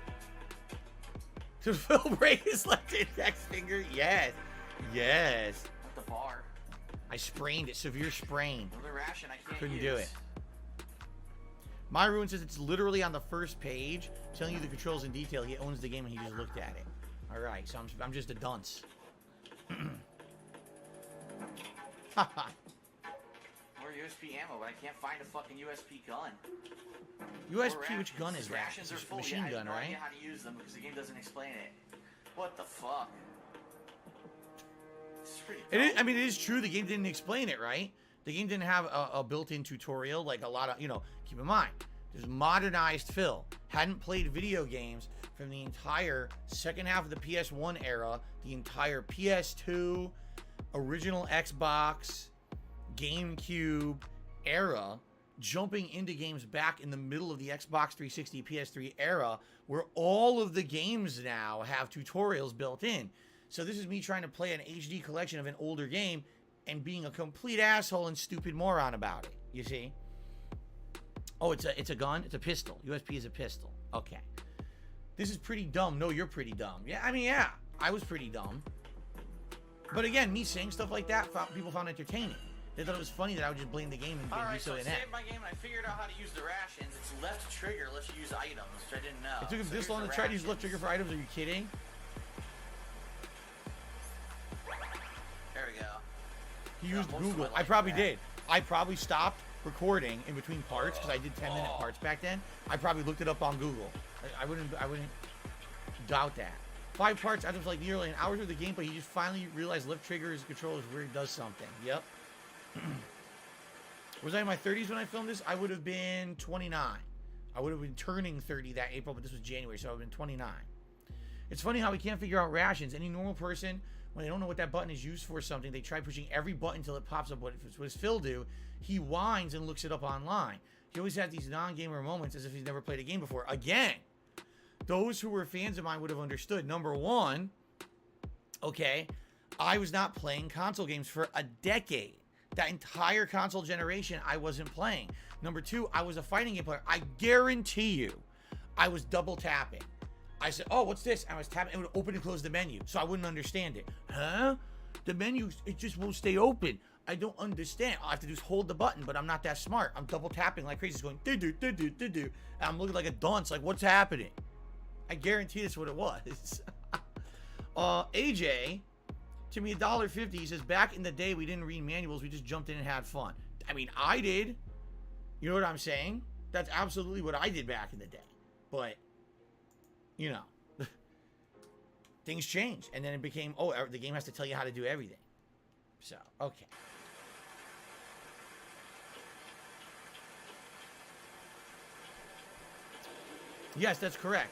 Did Phil break his left index finger? Yes. Yes. At the bar. I sprained it. Severe sprain. Another ration I can't Couldn't use. do it. My ruin says it's literally on the first page, telling you the controls in detail. He owns the game and he just looked at it. All right, so I'm just a dunce. More USP ammo, but I can't find a fucking USP gun. USP, which gun is that? Rations are full. Machine gun, I have no right? idea how to use them because the game doesn't explain it. What the fuck? This is pretty It is, dumb. I mean, it is true. The game didn't explain it, right? The game didn't have a built-in tutorial like a lot of, keep in mind, there's modernized Phil. Hadn't played video games from the entire second half of the PS1 era, the entire PS2, original Xbox, GameCube era, jumping into games back in the middle of the Xbox 360, PS3 era, where all of the games now have tutorials built in. So this is me trying to play an HD collection of an older game and being a complete asshole and stupid moron about it. You see? Oh, it's a gun? It's a pistol. USP is a pistol. Okay. This is pretty dumb. No, you're pretty dumb. Yeah, I mean, yeah. I was pretty dumb. But again, me saying stuff like that, people found entertaining. They thought it was funny that I would just blame the game and be Alright, so so I inept. saved my game and I figured out how to use the rations. It's left trigger lets you use items, which I didn't know. It took him So this here's long the to try to use rations. left trigger for items. Are you kidding? There we go. He Yeah, used most of Google. my I life probably back. did. I probably stopped recording in between parts because I did 10-minute parts back then. I probably looked it up on Google. I wouldn't doubt that. 5 parts out of like nearly an hour of the gameplay, he just finally realized left trigger is control is where he does something. Yep. Was I in my 30s when I filmed this? I would have been 29. I would have been turning 30 that April, but this was January, so I would have been 29. It's funny how we can't figure out rations. Any normal person, when they don't know what that button is used for something, they try pushing every button until it pops up. What does Phil do? He whines and looks it up online. He always has these non-gamer moments as if he's never played a game before. Again, those who were fans of mine would have understood. Number one, okay, I was not playing console games for a decade. That entire console generation, I wasn't playing. Number two, I was a fighting game player. I guarantee you, I was double tapping. I said, oh, what's this? I was tapping. It would open and close the menu, so I wouldn't understand it. Huh? The menu, it just won't stay open. I don't understand. All I have to do is hold the button, but I'm not that smart. I'm double tapping like crazy. It's going, do-do, do-do, do-do. And I'm looking like a dunce, like, what's happening? I guarantee that's what it was. AJ, to me, $1.50, he says, back in the day, we didn't read manuals. We just jumped in and had fun. I mean, I did. You know what I'm saying? That's absolutely what I did back in the day. But, you know, things changed. And then it became, oh, the game has to tell you how to do everything. So, okay. Yes, that's correct.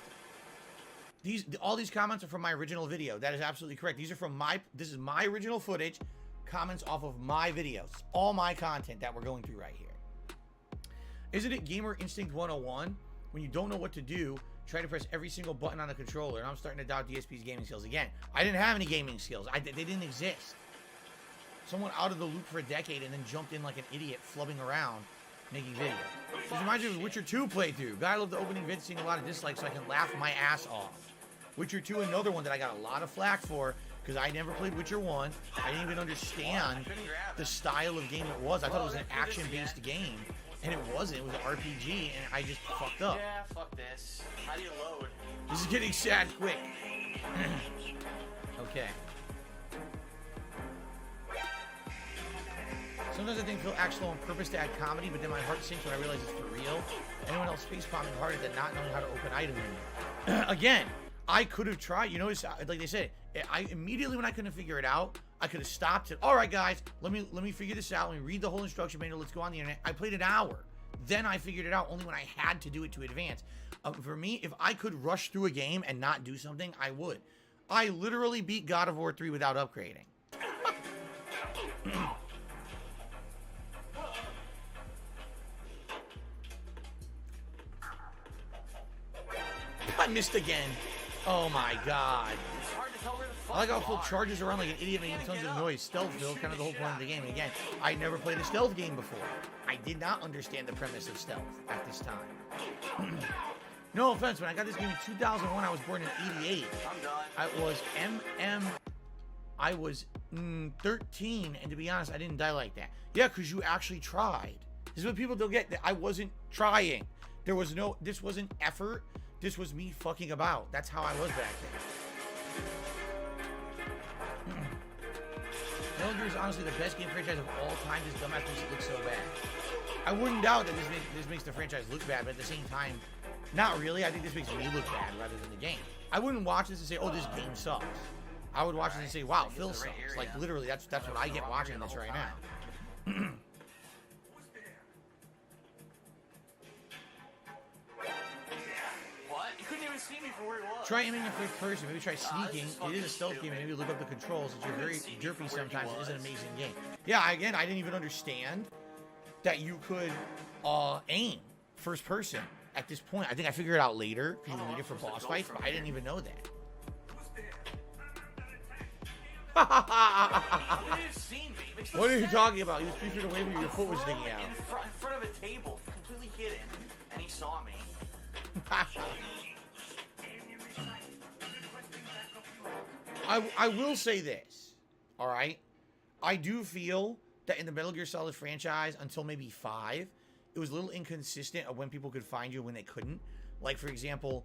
All these comments are from my original video. That is absolutely correct. These are from this is my original footage, comments off of my videos. All my content that we're going through right here. Isn't it Gamer Instinct 101? When you don't know what to do, try to press every single button on the controller. And I'm starting to doubt DSP's gaming skills again. I didn't have any gaming skills. They didn't exist. Someone out of the loop for a decade and then jumped in like an idiot, flubbing around, making videos. This reminds me of Witcher 2 playthrough. Guy loved the opening vid, seeing a lot of dislikes so I can laugh my ass off. Witcher 2, another one that I got a lot of flack for because I never played Witcher 1. I didn't even understand the style of game it was. I thought it was an action-based game, and it wasn't. It was an RPG, and I just fucked up. Yeah, fuck this. How do you load? This is getting sad quick. Okay. Sometimes I think Phil acts slow on purpose to add comedy, but then my heart sinks when I realize it's for real. Anyone else face palming harder than not knowing how to open item menu. Again, I could have tried. You notice, like they said, I immediately when I couldn't figure it out, I could have stopped it. All right, guys, let me figure this out. Let me read the whole instruction manual. Let's go on the internet. I played an hour. Then I figured it out only when I had to do it to advance. For me, if I could rush through a game and not do something, I would. I literally beat God of War 3 without upgrading. I missed again. Oh my god. I like how full charges around like an idiot making tons of noise. Stealth build, kind of the whole point of the game. And again, I never played a stealth game before. I did not understand the premise of stealth at this time. No offense, when I got this game in 2001, I was born in 88. I'm done. I was 13, and to be honest, I didn't die like that. Yeah, because you actually tried. This is what people don't get, that I wasn't trying. This wasn't effort. This was me fucking about. That's how I was back then. Metal Gear is honestly the best game franchise of all time. This dumbass makes it look so bad. I wouldn't doubt that this makes the franchise look bad, but at the same time, not really. I think this makes me look bad rather than the game. I wouldn't watch this and say, oh, this game sucks. I would watch this and say, wow, Phil sucks. Like, literally, that's what I get watching this right now. See me from where he was. Try aiming in first person. Maybe try sneaking. It is a stealth game, and maybe look up the controls. Since you're very derpy sometimes, it is an amazing game. Yeah, again, I didn't even understand that you could aim first person at this point. I think I figured it out later because you need it for boss fights, but I didn't even know that. What are you talking about? He was 3 feet away from you. Your foot was sticking out. In front of a table, completely hidden, and he saw me. I will say this, all right? I do feel that in the Metal Gear Solid franchise, until maybe 5, it was a little inconsistent of when people could find you and when they couldn't. Like, for example,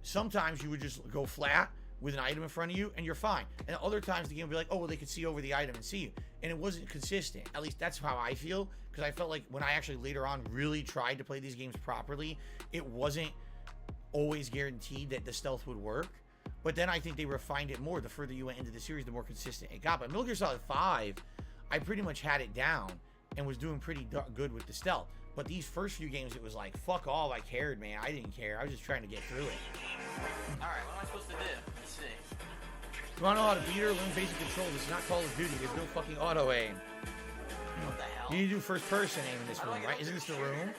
sometimes you would just go flat with an item in front of you and you're fine. And other times the game would be like, oh, well, they could see over the item and see you. And it wasn't consistent. At least that's how I feel. Because I felt like when I actually later on really tried to play these games properly, it wasn't always guaranteed that the stealth would work. But then I think they refined it more. The further you went into the series, the more consistent it got. But Metal Gear Solid 5, I pretty much had it down and was doing pretty good with the stealth. But these first few games, it was like, fuck all I cared, man. I didn't care. I was just trying to get through it. Alright, what am I supposed to do? Let's see. You want to know how to beat her? Learn basic control. This is not Call of Duty. There's no fucking auto aim. What the hell? You need to do first person aim in this room, right? Isn't this the room?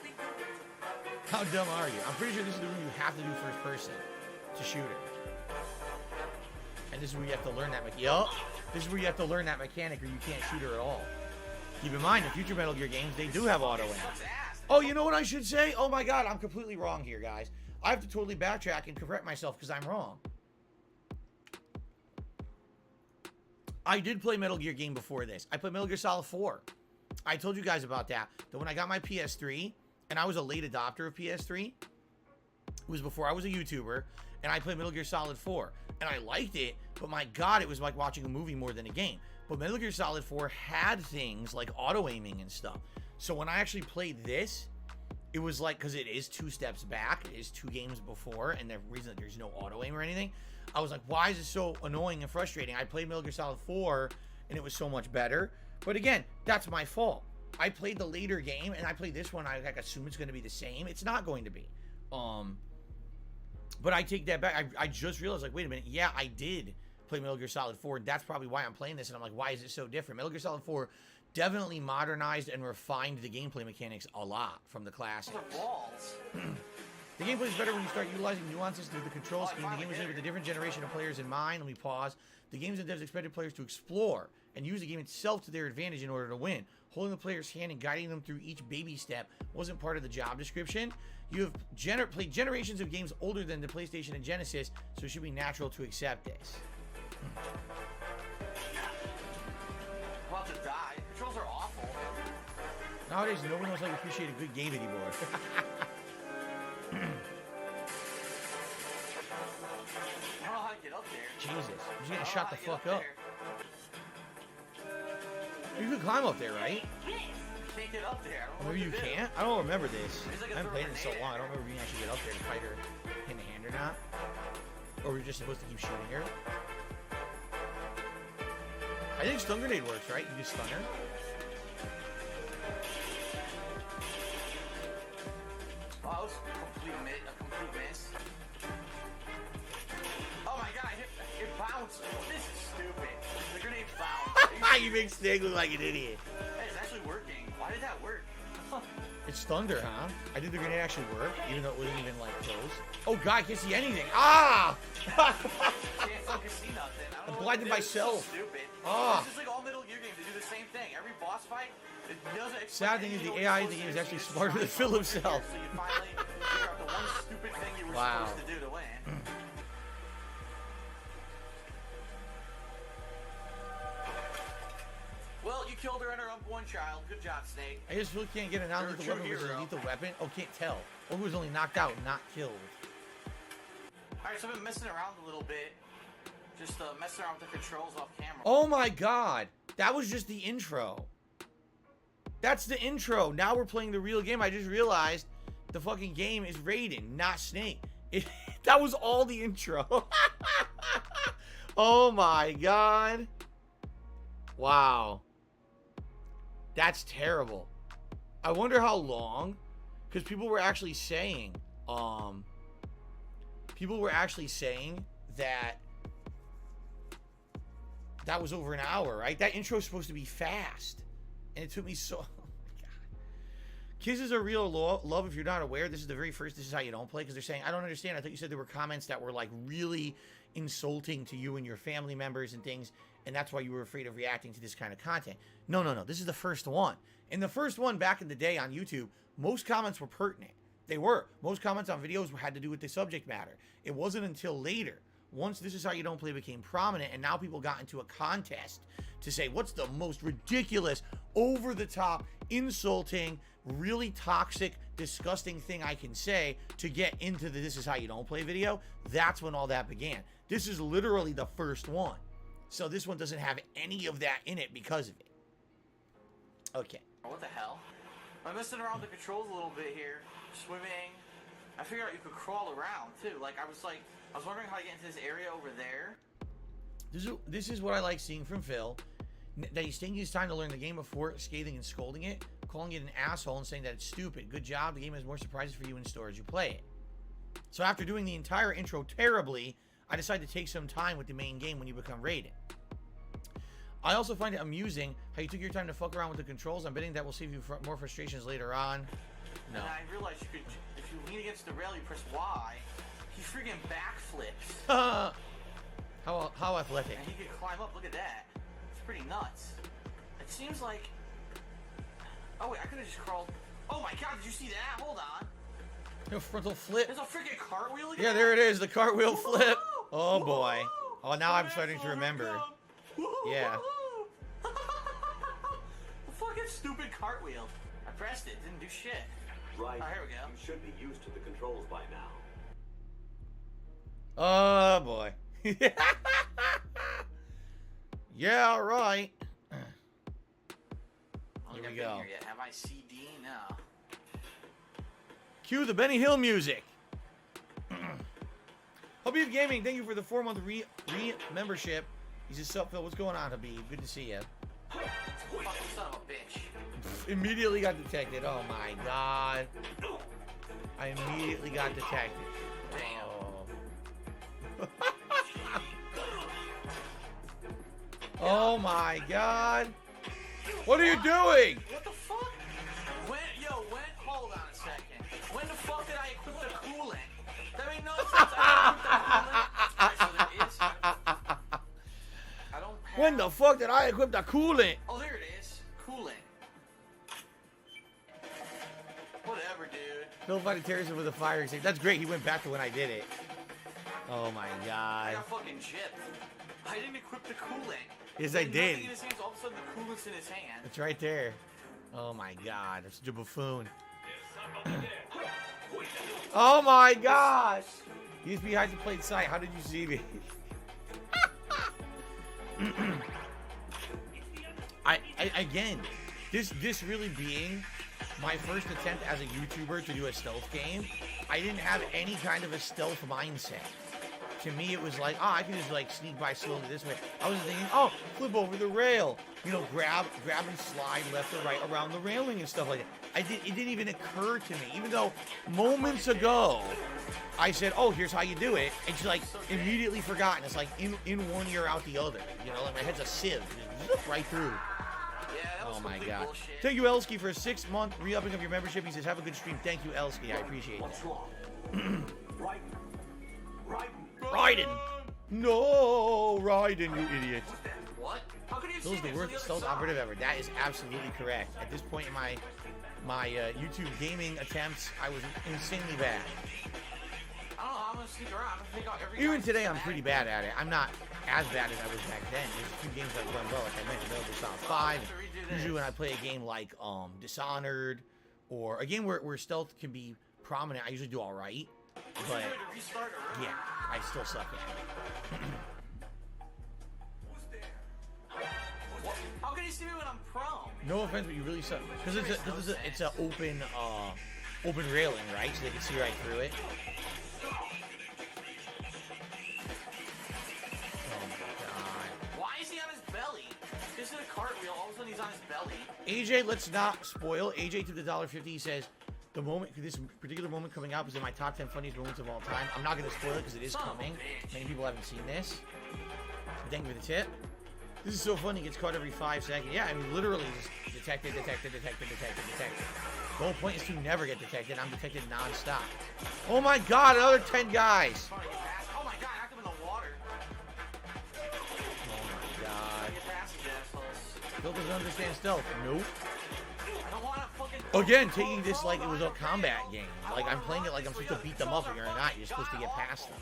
How dumb are you? I'm pretty sure this is the room you have to do first person to shoot her. And this is where you have to learn that this is where you have to learn that mechanic or you can't shoot her at all. Keep in mind, in future Metal Gear games, they do have auto aim. Oh, you know what I should say? Oh my god, I'm completely wrong here, guys. I have to totally backtrack and correct myself because I'm wrong. I did play Metal Gear game before this. I played Metal Gear Solid 4. I told you guys about that. That when I got my PS3, and I was a late adopter of PS3, it was before I was a YouTuber, and I played Metal Gear Solid 4. And I liked it, but my god, it was like watching a movie more than a game. But Metal Gear Solid 4 had things like auto-aiming and stuff. So when I actually played this, it was like, because it is 2 steps back, it is 2 games before, and the reason that there's no auto-aim or anything, I was like, why is it so annoying and frustrating? I played Metal Gear Solid 4, and it was so much better. But again, that's my fault. I played the later game, and I played this one, I assume it's going to be the same. It's not going to be. But I take that back. I just realized, like, wait a minute. Yeah, I did play Metal Gear Solid 4. That's probably why I'm playing this. And I'm like, why is it so different? Metal Gear Solid 4 definitely modernized and refined the gameplay mechanics a lot from the classic. The gameplay is better when you start utilizing nuances through the control scheme. The game was made with a different generation of players in mind. Let me pause. The games and devs expected players to explore and use the game itself to their advantage in order to win. Holding the player's hand and guiding them through each baby step wasn't part of the job description. You have played generations of games older than the PlayStation and Genesis, so it should be natural to accept this. About to die. Controls are awful. Nowadays, no one knows how to appreciate a good game anymore. I don't know how to get up there. Jesus, you're getting shot the fuck up. You can climb up there, right? Can't get up there. Or maybe you can't? I don't remember this. Like I haven't played it in so long. I don't remember if you can actually get up there to fight her hand to hand or not. Or we're just supposed to keep shooting her. I think stun grenade works, right? You just stun her. Oh, that was a complete miss. Oh my god, it bounced. This is stupid. The grenade bounced. You make Snake look like an idiot. Hey, it's actually working. Why did that work? It's thunder, huh? I think the grenade actually worked, even though it wasn't even like close. Oh god, I can't see anything. Ah! Can't fucking see nothing. I don't know I'm blinded myself. So stupid. Ah. It's just like all Metal Gear games. They do the same thing. Every boss fight, it doesn't explain Sad thing is the AI in the game is actually smarter than Phil himself. So you finally figure out the one stupid thing you were supposed to do to win. Well, you killed her and her unborn child. Good job, Snake. I just really can't get a non-lethal weapon versus a lethal weapon. Oh, can't tell. Oh, who was only knocked out, not killed. Alright, so I've been messing around a little bit. Just messing around with the controls off camera. Oh my god. That was just the intro. That's the intro. Now we're playing the real game. I just realized the fucking game is Raiden, not Snake. That was all the intro. Oh my god. Wow. That's terrible. I wonder how long, because people were actually saying that that was over an hour, right? That intro is supposed to be fast, and it took me so. Oh my god. Kisses are real love. If you're not aware, this is the very first This Is How You Don't Play, because they're saying, I don't understand. I thought you said there were comments that were like really insulting to you and your family members and things, and that's why you were afraid of reacting to this kind of content. No. This is the first one. In the first one back in the day on YouTube, most comments were pertinent. They were. Most comments on videos had to do with the subject matter. It wasn't until later, once This Is How You Don't Play became prominent, and now people got into a contest to say, what's the most ridiculous, over-the-top, insulting, really toxic, disgusting thing I can say to get into the This Is How You Don't Play video? That's when all that began. This is literally the first one. So this one doesn't have any of that in it because of it. Okay. What the hell? I'm messing around with the controls a little bit here. Swimming. I figured out you could crawl around too. Like I was wondering how to get into this area over there. This is what I like seeing from Phil. That he's taking his time to learn the game before scathing and scolding it, calling it an asshole and saying that it's stupid. Good job. The game has more surprises for you in store as you play it. So after doing the entire intro terribly, I decided to take some time with the main game when you become Raiden. I also find it amusing how you took your time to fuck around with the controls. I'm betting that will save you more frustrations later on. No. And I realized you could, if you lean against the rail, you press Y. He freaking backflips. How athletic. And he could climb up. Look at that. It's pretty nuts. It seems like. Oh wait, I could have just crawled. Oh my god, did you see that? Hold on. No frontal flip. There's a freaking cartwheel again. Yeah, there it is. The cartwheel flip. Oh boy. Oh, now I'm starting to remember. Yeah. The fucking stupid cartwheel. I pressed it, didn't do shit. Right. Oh, here we go. You should be used to the controls by now. Oh boy. Yeah, right. Here we go. Here yet. Have I CD? No. Cue the Benny Hill music. Habib Gaming, thank you for the 4-month membership. He's a sub, Phil. What's going on, Habib? Good to see you. Fucking son of a bitch. Immediately got detected. Oh my god. I immediately got detected. Damn. Oh. Oh my god. What are you doing? What the fuck? Hold on a second. When the fuck did I equip the coolant? That made no sense. I equipped the coolant. Alright, so there is. I don't have... When the fuck did I equip the coolant? Oh, there it is. Coolant. Whatever, dude. Bill fighting terrorism with a fire extinguisher. That's great. He went back to when I did it. Oh my I god. got fucking gypped. I didn't equip the coolant. Yes, I did. Nothing in his hands, all of a sudden the coolant's in his hand. It's right there. Oh my god. I'm such a buffoon. Oh my gosh. He's behind the plate sight. How did you see me? Again, this really being my first attempt as a YouTuber to do a stealth game, I didn't have any kind of a stealth mindset. To me, it was like, oh, I can just like sneak by slowly this way. I was thinking, oh, flip over the rail, you know, grab and slide left or right around the railing and stuff like that. It didn't even occur to me, even though moments ago I said, oh, here's how you do it, and she like immediately forgotten. It's like in one ear out the other, you know, like my head's a sieve, just right through. Oh my god. Bullshit. Thank you, Elsky, for a 6-month re-upping of your membership. He says, have a good stream. Thank you, Elsky. I appreciate What's that. wrong? Raiden. No, Raiden, you idiot. What? How could you Bill's see the worst stealth operative ever. That is absolutely correct. At this point in my YouTube gaming attempts, I was insanely bad. I don't know. I'm gonna sneak around. I'm gonna take out every. Even guy's today, I'm bag. pretty bad at it. I'm not as bad as I was back then. There's a few games that run well, like I mentioned, Metal Gear Solid 5. Usually when I play a game like Dishonored, or a game where stealth can be prominent, I usually do all right. But yeah, I still suck at it. How can you see me when I'm prone? No offense, but you really suck. Because it's a open railing, right? So they can see right through it. Oh my god. Why is he on his belly? This is a cartwheel. All of a sudden he's on his belly. AJ, let's not spoil. AJ to the $1.50, he says, this particular moment coming up is in my top 10 funniest moments of all time. I'm not going to spoil it because it is coming. Many people haven't seen this. Thank you for the tip. This is so funny. He gets caught every 5 seconds. Yeah, I mean, literally just detected. The whole point is to never get detected. I'm detected non-stop. Oh my god, another 10 guys. Oh my god, I knocked him in the water. Oh my god. Get past these assholes. Bill doesn't understand stealth. Nope. I don't wanna fucking... Again, taking this like it was a combat game. Like I'm playing it like I'm supposed to beat them up, and you're not. You're supposed to get past them.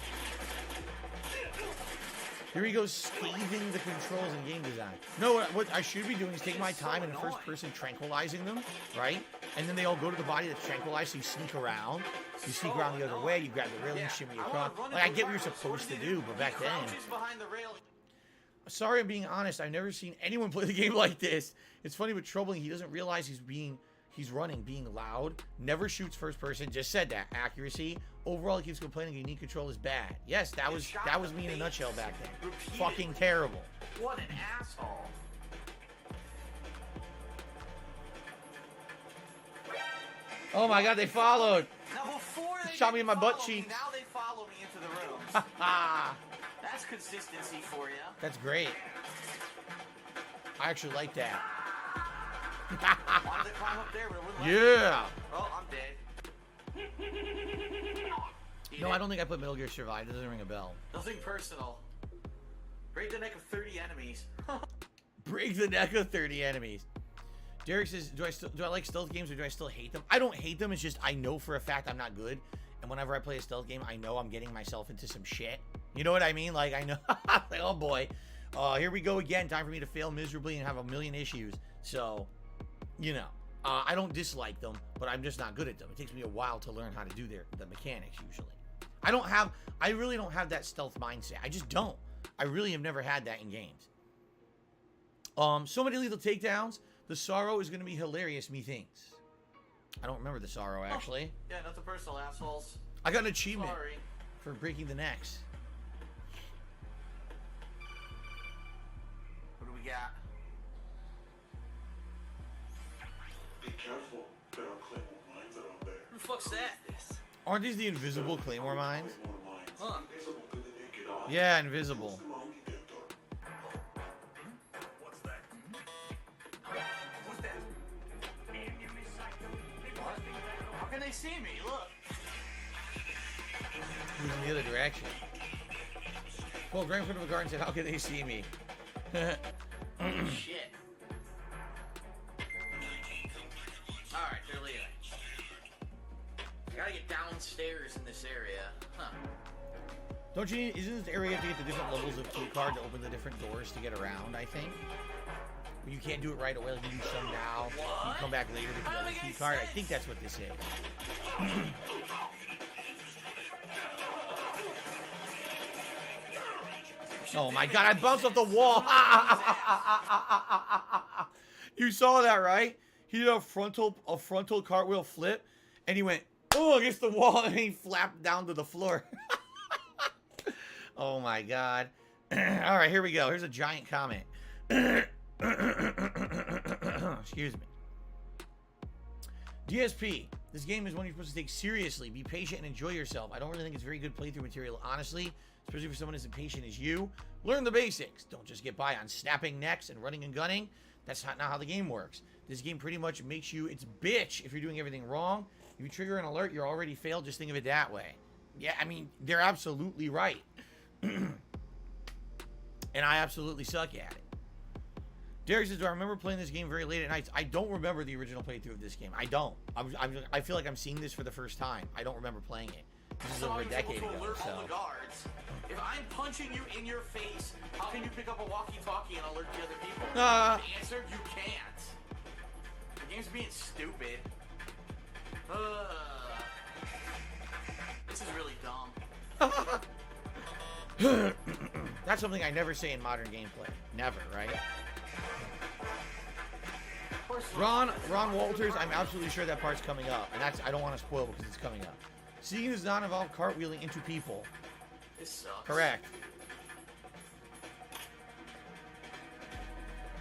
Here he goes, scathing the controls and game design. No, what I should be doing is taking my time and in first person tranquilizing them, right? And then they all go to the body that's tranquilized, so you sneak around. You sneak around the other way, you grab the railing, shimmy across. Like, I get what you're supposed to do, but back then... Sorry, I'm being honest. I've never seen anyone play the game like this. It's funny but troubling. He doesn't realize he's running, being loud. Never shoots first person. Just said that. Accuracy. Overall, he keeps complaining unique control is bad. Yes, that was me in a nutshell back then. Fucking terrible. What an asshole. Oh my god, they followed. Now before they Shot me in my butt follow me, cheeks. now they follow me into the room. That's consistency for you. That's great. I actually like that. Wanted to climb up there, but it wouldn't let me. Yeah. Oh, I'm dead. No, I don't think I put Metal Gear Survive. It doesn't ring a bell. Nothing personal. Break the neck of 30 enemies. Break the neck of 30 enemies. Derek says, do I like stealth games or do I still hate them? I don't hate them. It's just I know for a fact I'm not good. And whenever I play a stealth game, I know I'm getting myself into some shit. You know what I mean? Like, I know. Like, oh, boy. Here we go again. Time for me to fail miserably and have a million issues. So, you know. I don't dislike them, but I'm just not good at them. It takes me a while to learn how to do the mechanics, usually. I really don't have that stealth mindset. I just don't. I really have never had that in games. So many lethal takedowns. The sorrow is going to be hilarious, methinks. I don't remember the sorrow, actually. Oh, yeah, nothing personal, assholes. I got an achievement Sorry. for breaking the necks. What do we got? Be careful. There are claymore mines around there. Who the fuck's that? Aren't these the invisible claymore mines? Claymore mines. Huh. Invisible to the naked eye. Yeah, invisible. Slowly get dark. can't see me. Look. He's in the other direction. Well, right in front of a car and said, "How can they see me?" Shit. Alright, they're leaving. I gotta get downstairs in this area. Huh. Don't you need, isn't this area you have to get the different levels of key card to open the different doors to get around, I think? You can't do it right away, like you do some now. You can come back later to get the key card. I think that's what this is. Oh my god, I bounced off the wall! You saw that, right? He did a frontal cartwheel flip, and he went, oh, against the wall, and he flapped down to the floor. Oh my god. Alright, here we go. Here's a giant comment. Excuse me. DSP, this game is one you're supposed to take seriously. Be patient and enjoy yourself. I don't really think it's very good playthrough material, honestly, especially for someone as impatient as you. Learn the basics. Don't just get by on snapping necks and running and gunning. That's not how the game works. This game pretty much makes you its bitch if you're doing everything wrong. If you trigger an alert, you're already failed. Just think of it that way. Yeah, I mean, they're absolutely right. And I absolutely suck at it. Derek says, do I remember playing this game very late at night? I don't remember the original playthrough of this game. I don't. I feel like I'm seeing this for the first time. I don't remember playing it. This is over a decade ago. So. If I'm punching you in your face, how can you pick up a walkie-talkie and alert the other people? The answer, you can't. The game's being stupid. This is really dumb. That's something I never say in modern gameplay. Never, right? Ron Walters, I'm absolutely sure that part's coming up. And that's, I don't want to spoil because it's coming up. Seeing does not involve cartwheeling into people. This sucks. Correct.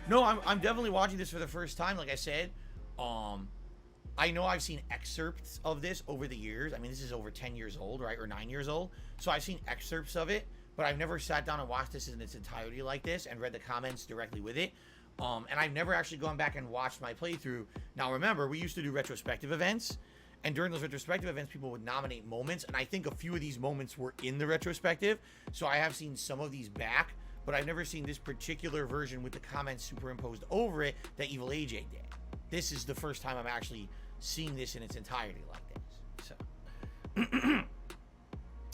No, I'm definitely watching this for the first time, like I said. I know I've seen excerpts of this over the years. I mean, this is over 10 years old, right? Or 9 years old. So I've seen excerpts of it, but I've never sat down and watched this in its entirety like this and read the comments directly with it. And I've never actually gone back and watched my playthrough. Now, remember, we used to do retrospective events. And during those retrospective events, people would nominate moments. And I think a few of these moments were in the retrospective. So I have seen some of these back. But I've never seen this particular version with the comments superimposed over it that EvilAJ did. This is the first time I'm actually seeing this in its entirety like this. So,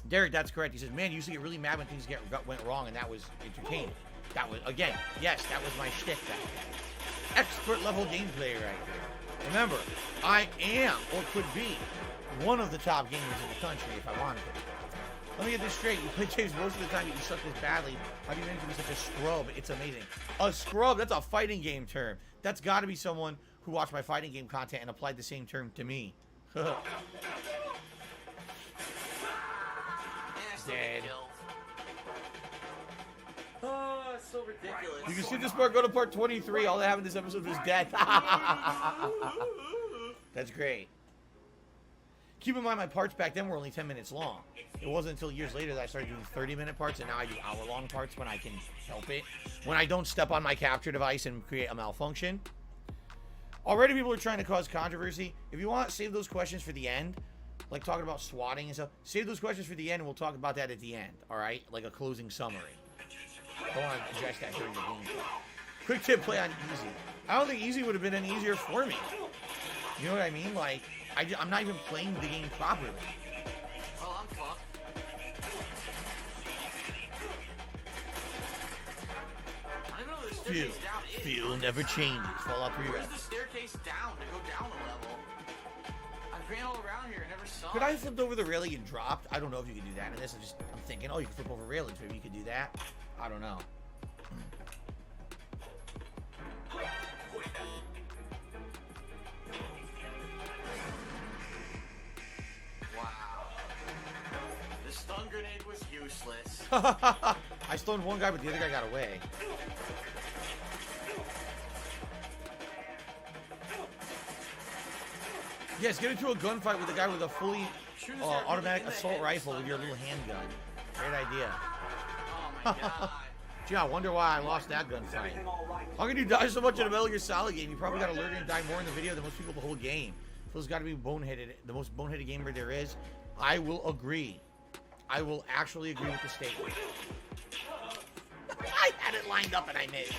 Derek, that's correct. He says, man, you used to get really mad when things went wrong, and that was entertaining. That was, again, yes, that was my shtick back then. Expert level gameplay right there. Remember, I am, or could be, one of the top gamers in the country if I wanted to. Let me get this straight. You play James most of the time, you suck this badly. How do you manage to be such a scrub? It's amazing. A scrub, that's a fighting game term. That's got to be someone who watched my fighting game content and applied the same term to me. Dead. Oh, it's so ridiculous. You can see this part, go to part 23. All that happened in this episode was death. That's great. Keep in mind, my parts back then were only 10 minutes long. It wasn't until years later that I started doing 30-minute parts, and now I do hour-long parts when I can help it. When I don't step on my capture device and create a malfunction. Already people are trying to cause controversy. If you want, save those questions for the end. Like talking about swatting and stuff. Save those questions for the end, and we'll talk about that at the end. Alright? Like a closing summary. Don't want to address that during the game. Quick tip, play on easy. I don't think easy would have been any easier for me. You know what I mean? Like, I'm not even playing the game properly. Oh, I'm fucked. I don't know where the staircase down is. Feel never changes. Fallout 3 Where's rep. the staircase down to go down a level? I ran all around here and never saw Could I it. have flipped over the railing and dropped? I don't know if you could do that in this. I'm thinking, oh, you can flip over railings. Maybe you could do that. I don't know. Wow. The stun grenade was useless. I stunned one guy, but the other guy got away. Yes, get into a gunfight with a guy with a fully automatic assault rifle with your little handgun. Great idea. Oh my god. Gee, I wonder why I lost that gunfight. How can you die so much in a Metal Gear Solid game? You probably got alerted and die more in the video than most people the whole game. Phil's got to be boneheaded, the most boneheaded gamer there is. I will agree. I will actually agree with the statement. I had it lined up and I missed.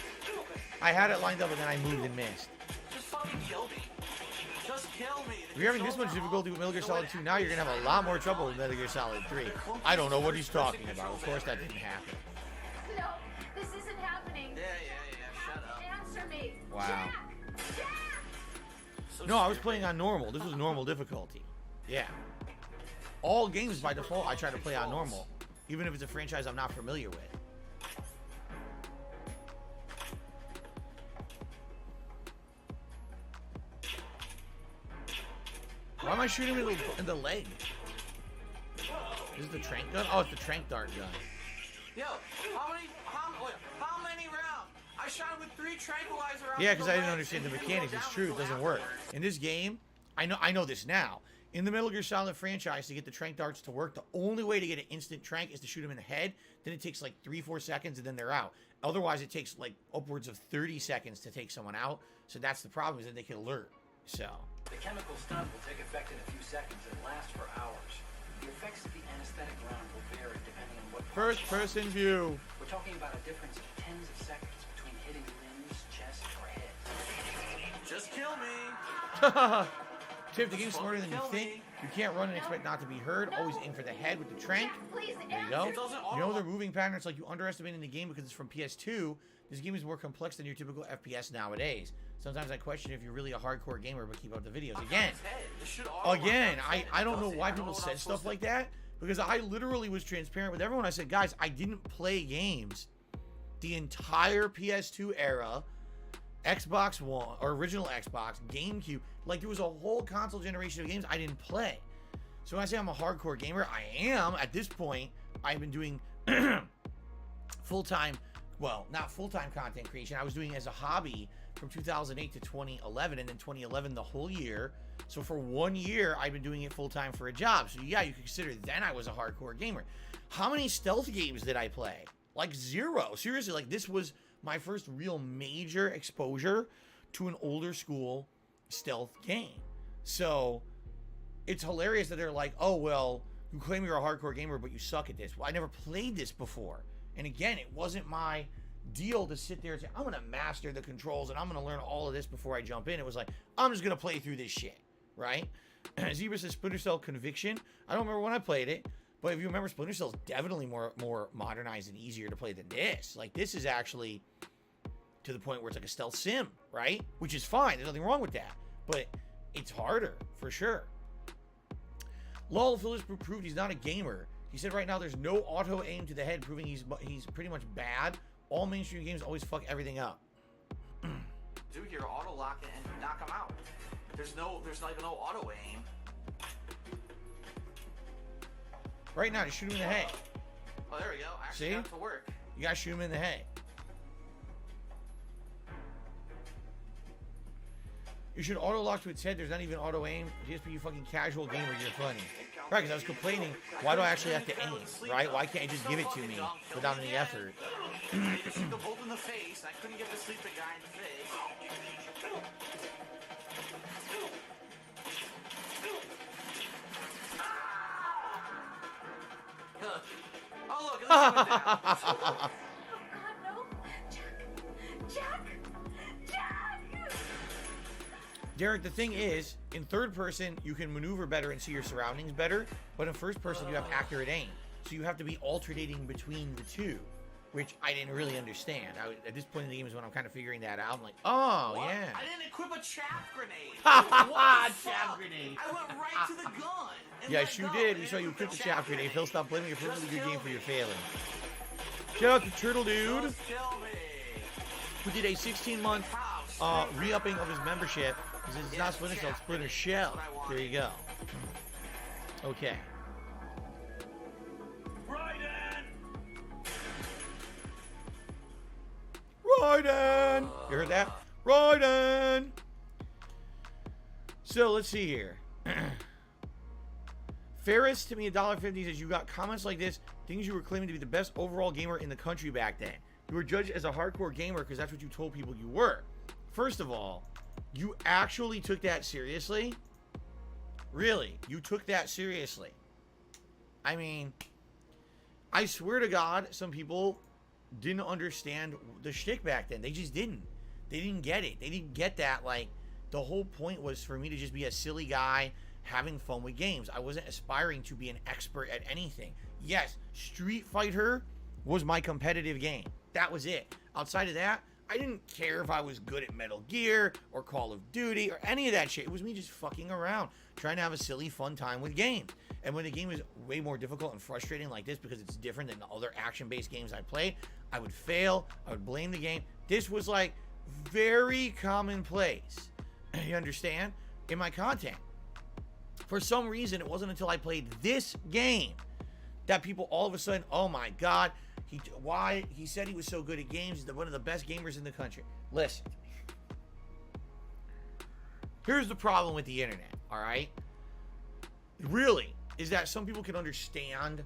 I had it lined up and then I moved and missed. Just fucking kill me. Just kill me. If you're having this much difficulty with Metal Gear Solid 2, now you're going to have a lot more trouble with Metal Gear Solid 3. I don't know what he's talking about. Of course that didn't happen. No, this isn't happening. Yeah. Shut up. Answer me. Wow. Jack! So No, I was stupid. playing on normal. This was normal difficulty. Yeah. All games by default I try to play on normal. Even if it's a franchise I'm not familiar with. Why am I shooting him in the leg? Is it the trank gun? Oh, it's the trank dart gun. Yo, how many rounds? I shot with 3 tranquilizer rounds. Yeah, because I didn't understand the mechanics. It's true, it doesn't work. In this game, I know this now. In the Metal Gear Solid franchise, to get the trank darts to work, the only way to get an instant trank is to shoot them in the head. Then it takes like 3-4 seconds and then they're out. Otherwise, it takes like upwards of 30 seconds to take someone out. So that's the problem, is that they can alert. So... The chemical stun will take effect in a few seconds and last for hours. The effects of the anesthetic round will vary depending on what... First-person view. We're talking about a difference of tens of seconds between hitting limbs, chest, or head. Just kill me. Tip, the game's smarter than you think. You can't run and expect not to be heard. Always aim for the head with the trank. Jack, please There you go. answer. You know their moving patterns like you underestimate in the game because it's from PS2. This game is more complex than your typical FPS nowadays. Sometimes I question if you're really a hardcore gamer, but keep up the videos. Again, I don't know why people said stuff like that, because I literally was transparent with everyone. I said, guys, I didn't play games the entire PS2 era, Xbox One, or original Xbox, GameCube. Like, there was a whole console generation of games I didn't play. So when I say I'm a hardcore gamer, I am. At this point, I've been doing full-time, well, not full-time content creation. I was doing it as a hobby from 2008 to 2011, and then 2011 the whole year. So for 1 year, I've been doing it full-time for a job. So yeah, you could consider then I was a hardcore gamer. How many stealth games did I play? Like 0. Seriously, like this was my first real major exposure to an older school stealth game. So it's hilarious that they're like, oh, well, you claim you're a hardcore gamer, but you suck at this. Well, I never played this before. And again, it wasn't my deal to sit there and say, I'm going to master the controls and I'm going to learn all of this before I jump in. It was like, I'm just going to play through this shit, right? Zebra says Splinter Cell Conviction. I don't remember when I played it, but if you remember, Splinter Cell is definitely more modernized and easier to play than this. Like, this is actually to the point where it's like a stealth sim, right? Which is fine. There's nothing wrong with that. But it's harder, for sure. Lol, Phyllis proved he's not a gamer. He said right now there's no auto aim to the head, proving he's pretty much bad. All mainstream games always fuck everything up. Dude, you're auto lock it and knock him out. There's like no auto aim. Right now, just shoot him in the head. Oh, there we go. Actually See? got it to work. You gotta shoot him in the head. You should auto lock to its head. There's not even auto aim. DSP, you fucking casual gamer, you're funny. Right, because I was complaining, why do I actually have to aim, right? Why can't you just give it to me without any effort? I could shoot the bolt in the face. I couldn't get to sleep the guy in the face. Oh, look, at least it went down. Oh, God, no. Jack! Derek, the thing is, in third person, you can maneuver better and see your surroundings better, but in first person, you have accurate aim. So you have to be alternating between the two, which I didn't really understand. At this point in the game is when I'm kind of figuring that out. I'm like, oh, What? yeah. I didn't equip a chaff grenade. Chaff Chaff grenade. I went right to the gun. and Yes, let you go. did. I We saw you didn't equip the equip chaff grenade. Phil, stop blaming your perfectly Just good kill game for your me. failing. Shout out to Turtle Dude, Just kill me. who did a 16-month re-upping of his membership. Because it's not Splinter Cell, it's Splinter Shell. There you go. Okay. Raiden! You heard that? Raiden! So, let's see here. Ferris to me $1.50 says, you got comments like this, things you were claiming to be the best overall gamer in the country back then. You were judged as a hardcore gamer because that's what you told people you were. First of all, you actually took that seriously? Really, you took that seriously. I mean, I swear to God, some people didn't understand the shtick back then. They just didn't. They didn't get it. They didn't get that, like, the whole point was for me to just be a silly guy having fun with games. I wasn't aspiring to be an expert at anything. Yes, Street Fighter was my competitive game. That was it. Outside of that, I didn't care if I was good at Metal Gear or Call of Duty or any of that shit. It was me just fucking around, trying to have a silly, fun time with games. And when the game was way more difficult and frustrating like this because it's different than the other action-based games I played, I would fail. I would blame the game. This was like very commonplace. You understand? In my content. For some reason, it wasn't until I played this game that people all of a sudden, oh my God, he said he was so good at games. He's one of the best gamers in the country. Listen. Here's the problem with the internet, all right? Really, is that some people can understand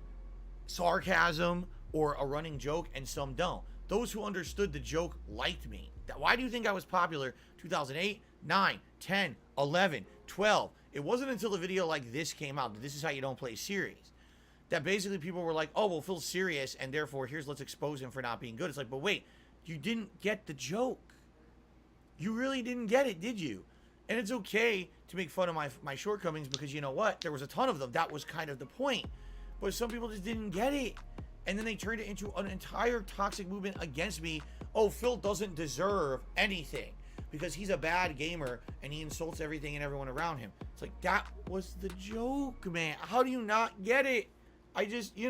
sarcasm or a running joke and some don't. Those who understood the joke liked me. Why do you think I was popular 2008, 9, 10, 11, 12? It wasn't until a video like this came out, This Is How You Don't Play Serious, that basically people were like, oh, well, Phil's serious, and therefore, let's expose him for not being good. It's like, but wait, you didn't get the joke. You really didn't get it, did you? And it's okay to make fun of my shortcomings because you know what? There was a ton of them. That was kind of the point. But some people just didn't get it. And then they turned it into an entire toxic movement against me. Oh, Phil doesn't deserve anything because he's a bad gamer and he insults everything and everyone around him. It's like, that was the joke, man. How do you not get it? I just, I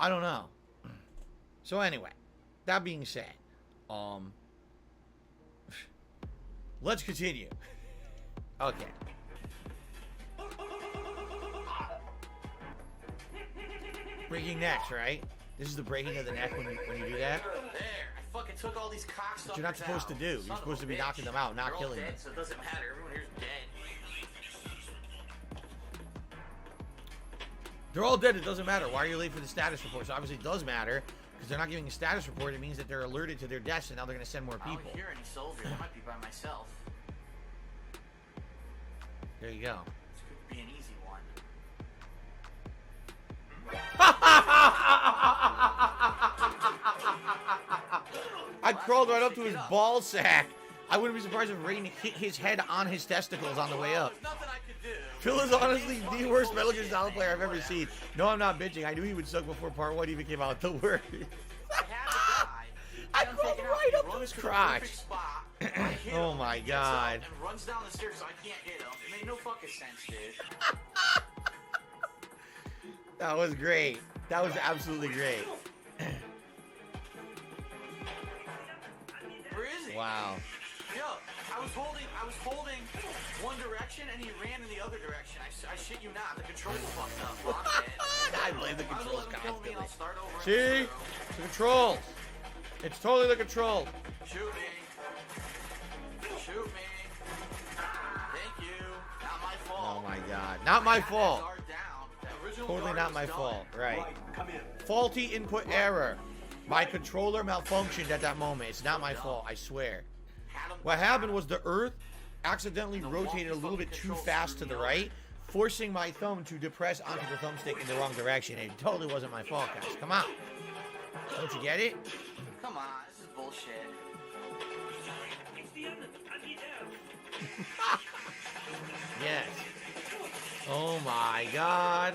don't know. So anyway, that being said, let's continue. Okay. Breaking necks, right? This is the breaking of the neck when you do that. There, I fucking took all these cocksuckers What you're not supposed to do. You're supposed to be knocking them out, not killing them. So it doesn't matter. Everyone here's dead. They're all dead. It doesn't matter. Why are you late for the status report? So obviously it does matter because they're not giving a status report. It means that they're alerted to their deaths and now they're going to send more I people. don't hear any soldiers. I might be by myself. There you go. This could be an easy one. I crawled right up to his ball sack. I wouldn't be surprised if Rain hit his head on his testicles on the way up. There's nothing I could do. Phil is honestly the worst Metal Gear Solid player I've ever seen. No, I'm not bitching. I knew he would suck before part 1 even came out. Don't worry. I had to die. I Then crawled take it out. right He up to runs his the crotch. perfect spot. I hit Oh him, my he gets up God. And runs down the stairs so I can't hit him. It made no fucking sense, dude. That was great. That was absolutely great. Where is he? Wow. Yo, I was holding one direction and he ran in the other direction. I shit you not. The controls fucked up. Well, I'm dead. I blame the Might as controls well let him kill me constantly. and I'll start over. See? It's the controls. It's totally the controls. Shoot me. Shoot me. Thank you. Not my fault. Oh my God. Not my fault. Guard down. The original Totally guard not was my done. fault. Right. Come in. Faulty input error. My controller malfunctioned at that moment. It's not my fault, I swear. Had him What happened was the Earth accidentally rotated a little bit too fast to the right, forcing my thumb to depress onto the thumbstick in the wrong direction. It totally wasn't my fault, guys. Come on. Don't you get it? Come on, this is bullshit. Yes. Oh my God.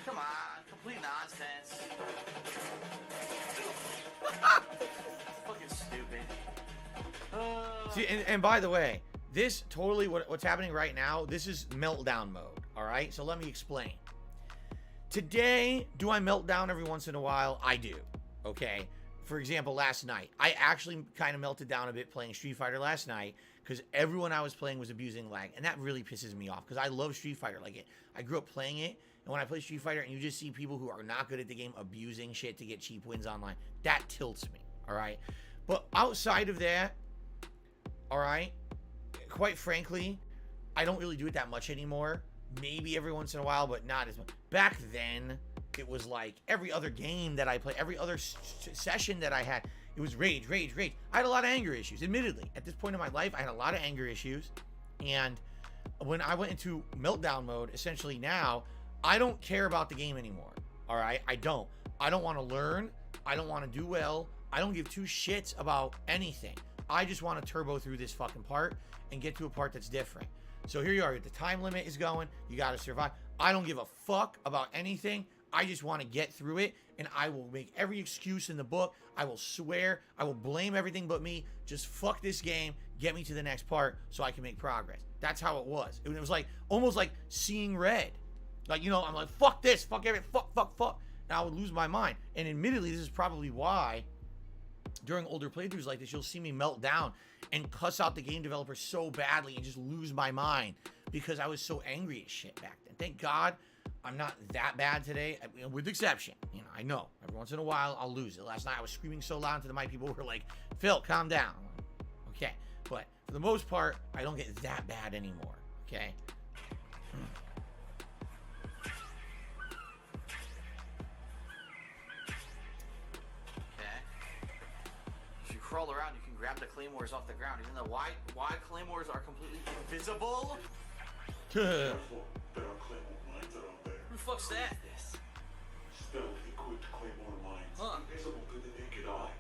Come on, complete nonsense. Fucking stupid. See, and by the way, this totally, what's happening right now, this is meltdown mode, all right? So let me explain. Today, do I melt down every once in a while? I do, okay? For example, last night, I actually kind of melted down a bit playing Street Fighter last night because everyone I was playing was abusing lag, and that really pisses me off because I love Street Fighter. Like, I grew up playing it, and when I play Street Fighter and you just see people who are not good at the game abusing shit to get cheap wins online, that tilts me, all right? But outside of that, all right, quite frankly, I don't really do it that much anymore. Maybe every once in a while, but not as much. Back then, it was like every other game that I play, every other session that I had, It was rage, rage, rage. I had a lot of anger issues, admittedly. At this point in my life, I had a lot of anger issues. And when I went into meltdown mode, essentially now, I don't care about the game anymore. All right? I don't want to learn. I don't want to do well. I don't give two shits about anything. I just want to turbo through this fucking part and get to a part that's different. So here you are. The time limit is going. You got to survive. I don't give a fuck about anything. I just want to get through it, and I will make every excuse in the book. I will swear. I will blame everything but me. Just fuck this game. Get me to the next part so I can make progress. That's how it was. It was like almost like seeing red. Like, you know, I'm like, fuck this, fuck everything, fuck. And I would lose my mind. And admittedly, this is probably why during older playthroughs like this, you'll see me melt down and cuss out the game developer so badly and just lose my mind because I was so angry as shit back then. Thank God I'm not that bad today, with exception. You know, I know every once in a while I'll lose it. Last night I was screaming so loud into the mic, people were like, Phil, calm down. Okay, but for the most part, I don't get that bad anymore. Okay. Crawl around, you can grab the claymores off the ground, even though why claymores are completely invisible. Careful, there are claymore mines around there. Who the fuck's that? Stealth-equipped claymore mines, invisible to the naked eye.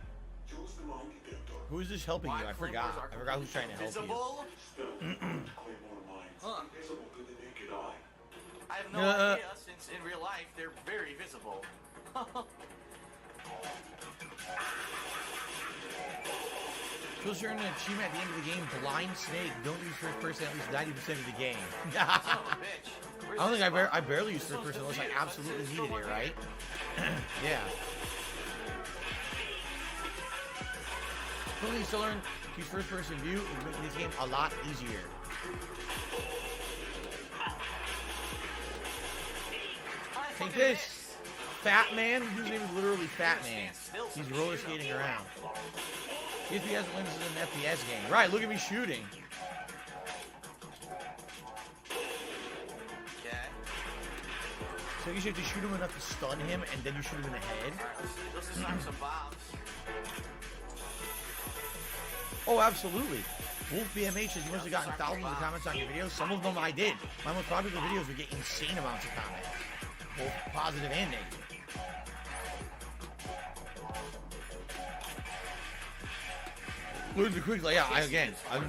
Use the mine detector. Who is this helping you? I forgot who's trying to help you. Stealth-equipped claymore mines, invisible to the naked eye. I have no idea, since in real life they're very visible. Plus, you're in an achievement at the end of the game, Blind Snake. Don't use first person at least 90% of the game. Son of a bitch. I don't think I barely use first person unless I absolutely needed it, right? Yeah. Still needs to learn to use first person view and making this game a lot easier. Take this, Fat Man. His name is literally Fat Man. He's roller skating around. DSP hasn't limited in an FPS game. Right, look at me shooting. Okay. So you have to shoot him enough to stun him, and then you shoot him in the head? Let's just knock some bombs. Oh, absolutely. Wolf BMH says you must have gotten thousands of comments on your videos. Some of them I did. My most popular videos would get insane amounts of comments. Both positive and negative. Learn the quick layout.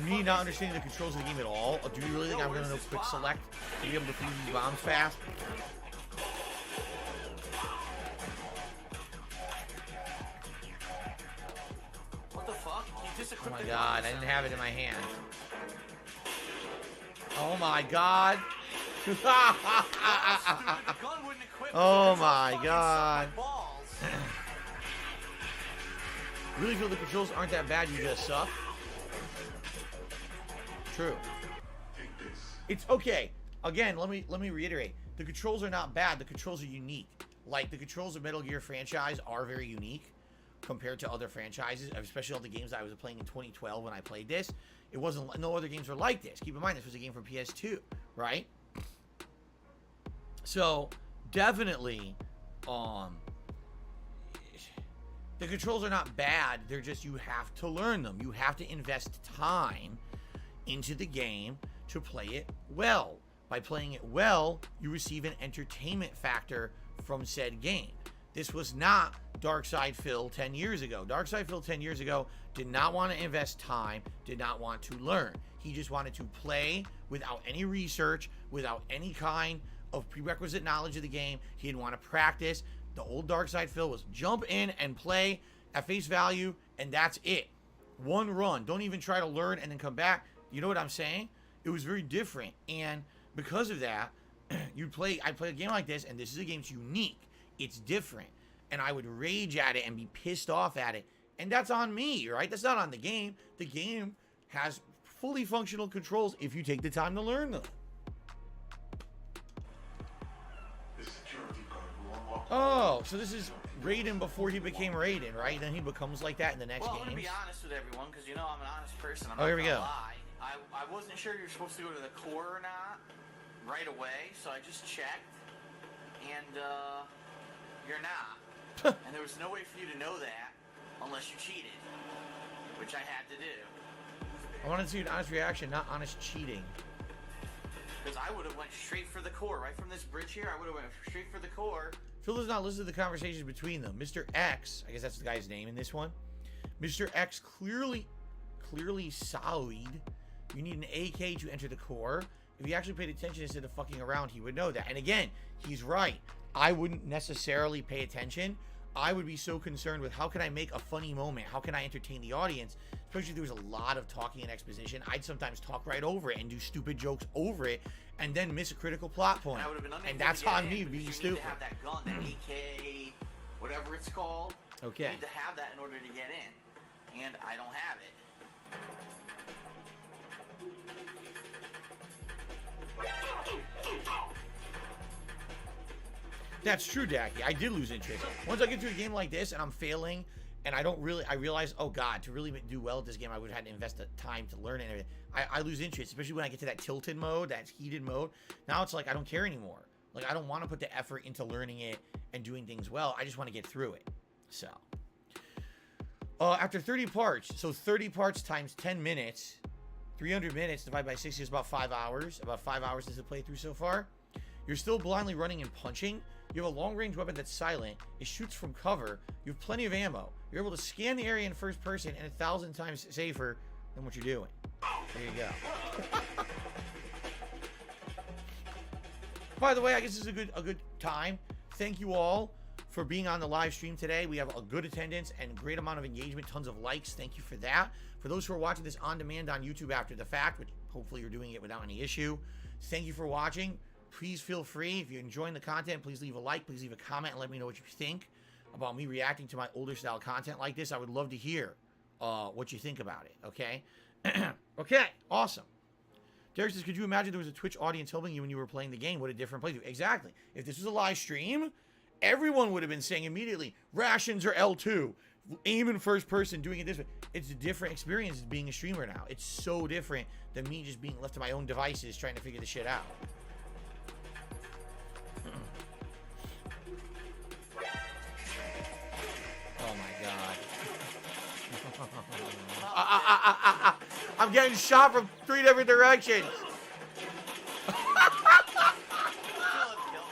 Me not understanding the controls of the game at all. Do you really think I'm going to know quick select to be able to fuse these bombs fast? What the fuck? You just Oh equipped my the god, gun. I didn't have it in my hand. Oh my god. The gun wouldn't equip Oh because my it fucking god. sucked my balls. Really feel the controls aren't that bad, you just suck? True. Take this. It's okay. Again, let me reiterate. The controls are not bad, the controls are unique. Like, the controls of Metal Gear franchise are very unique compared to other franchises, especially all the games that I was playing in 2012 when I played this. It wasn't, no other games were like this. Keep in mind, this was a game from PS2, right? So, definitely, the controls are not bad. They're just, you have to learn them. You have to invest time into the game to play it well. By playing it well, you receive an entertainment factor from said game. This was not Darkside Phil 10 years ago. Darkside Phil 10 years ago did not want to invest time, did not want to learn. He just wanted to play without any research, without any kind of prerequisite knowledge of the game. He didn't want to practice. The old Darkside Phil was jump in and play at face value, and that's it. One run. Don't even try to learn and then come back. You know what I'm saying? It was very different, and because of that, I play a game like this, and this is a game that's unique. It's different, and I would rage at it and be pissed off at it, and that's on me, right? That's not on the game. The game has fully functional controls if you take the time to learn them. The security guard will unlock. Oh, so this is Raiden before he became Raiden, right? Then he becomes like that in the next Well, I'm game. gonna be honest with everyone, because you know I'm an honest person. I'm Oh, not here we gonna go. lie. I wasn't sure you're supposed to go to the core or not right away, so I just checked, and you're not. And there was no way for you to know that unless you cheated, which I had to do. I want to see an honest reaction, not honest cheating. Because I would have went straight for the core. Right from this bridge here, I would have went straight for the core. Phil does not listen to the conversations between them. Mr. X, I guess that's the guy's name in this one. Mr. X clearly solid. You need an AK to enter the core. If he actually paid attention instead of fucking around, he would know that. And again, he's right. I wouldn't necessarily pay attention. I would be so concerned with how can I make a funny moment? How can I entertain the audience? Especially if there was a lot of talking and exposition. I'd sometimes talk right over it and do stupid jokes over it and then miss a critical plot point. And I would have been And that's on me being you stupid. need to have that gun, that AK, whatever it's called. Okay. You need to have that in order to get in. And I don't have it. That's true, Dacky. I did lose interest. Once I get to a game like this and I'm failing and I realize, oh God, to really do well at this game, I would have had to invest the time to learn it and everything. I lose interest, especially when I get to that tilted mode, that heated mode. Now it's like, I don't care anymore. Like, I don't want to put the effort into learning it and doing things well. I just want to get through it. So, after 30 parts, so 30 parts times 10 minutes, 300 minutes divided by 60 is about 5 hours. About 5 hours is the playthrough so far. You're still blindly running and punching. You have a long-range weapon that's silent. It shoots from cover. You have plenty of ammo. You're able to scan the area in first person and 1,000 times safer than what you're doing. There you go. By the way, I guess this is a good time. Thank you all for being on the live stream today. We have a good attendance and great amount of engagement, tons of likes. Thank you for that. For those who are watching this on demand on YouTube after the fact, which hopefully you're doing it without any issue, thank you for watching. Please feel free, if you're enjoying the content, please leave a like, please leave a comment and let me know what you think about me reacting to my older style content like this. I would love to hear what you think about it, okay? Okay, awesome. Derek says, could you imagine there was a Twitch audience helping you when you were playing the game? What a different playthrough. Exactly. If this was a live stream, everyone would have been saying immediately, rations are L2, aim in first person, doing it this way. It's a different experience being a streamer now. It's so different than me just being left to my own devices trying to figure this shit out. Oh my god. I'm getting shot from 3 different directions.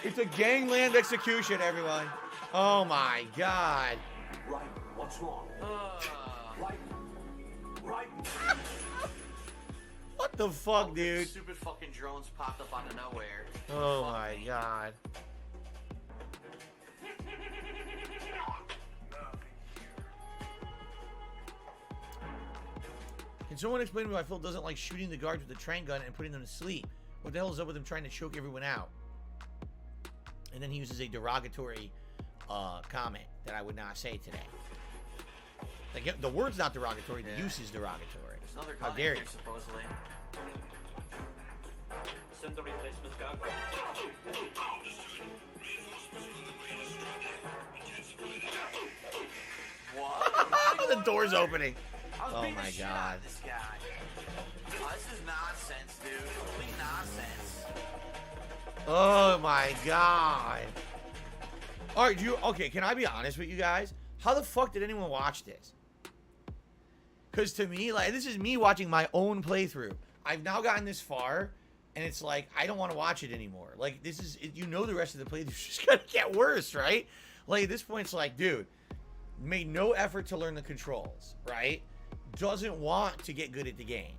It's a gangland execution, everyone. Oh my god. Right. What's wrong? Right. What the fuck, dude? Stupid fucking drones popped up out of nowhere. Oh my god. Can someone explain to me why Phil doesn't like shooting the guards with the train gun and putting them to sleep? What the hell is up with him trying to choke everyone out? And then he uses a derogatory comment that I would not say today. Like, the word's not derogatory, the use is derogatory. There's another How gun dare in you? here, supposedly. Send the replacement gun. What? The door's opening. I was Oh beating my the shit God. out of this guy. Oh, this is nonsense, dude. Complete nonsense. Oh my god. Alright, okay, can I be honest with you guys? How the fuck did anyone watch this? Because to me, like, this is me watching my own playthrough. I've now gotten this far, and it's like, I don't want to watch it anymore. Like, this is, you know, the rest of the playthrough's just gonna get worse, right? Like, at this point, it's like, dude, made no effort to learn the controls, right? Doesn't want to get good at the game.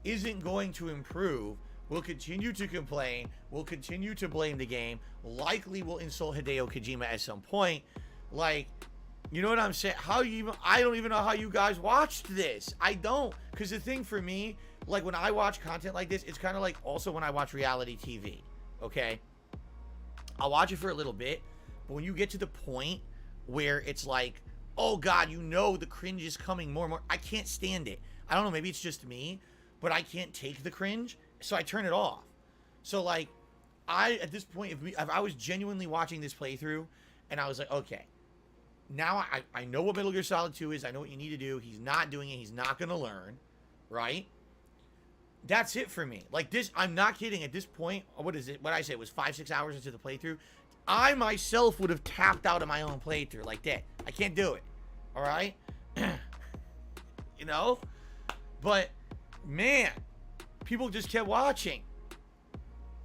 Isn't going to improve. Will continue to complain. Will continue to blame the game. Likely will insult Hideo Kojima at some point. Like, you know what I'm saying? I don't even know how you guys watched this. I don't. Because the thing for me, like, when I watch content like this, it's kind of like also when I watch reality TV. Okay? I'll watch it for a little bit. But when you get to the point where it's like, oh God, you know the cringe is coming more and more, I can't stand it. I don't know, maybe it's just me, but I can't take the cringe, so I turn it off. So, like, at this point, if I was genuinely watching this playthrough, and I was like, okay, now I know what Metal Gear Solid 2 is, I know what you need to do, he's not doing it, he's not gonna learn, right? That's it for me. Like, this, I'm not kidding, at this point, what is it, what I say, it was 5-6 hours into the playthrough, I myself would have tapped out of my own playthrough like that. I can't do it, all right? you know? But, man, people just kept watching.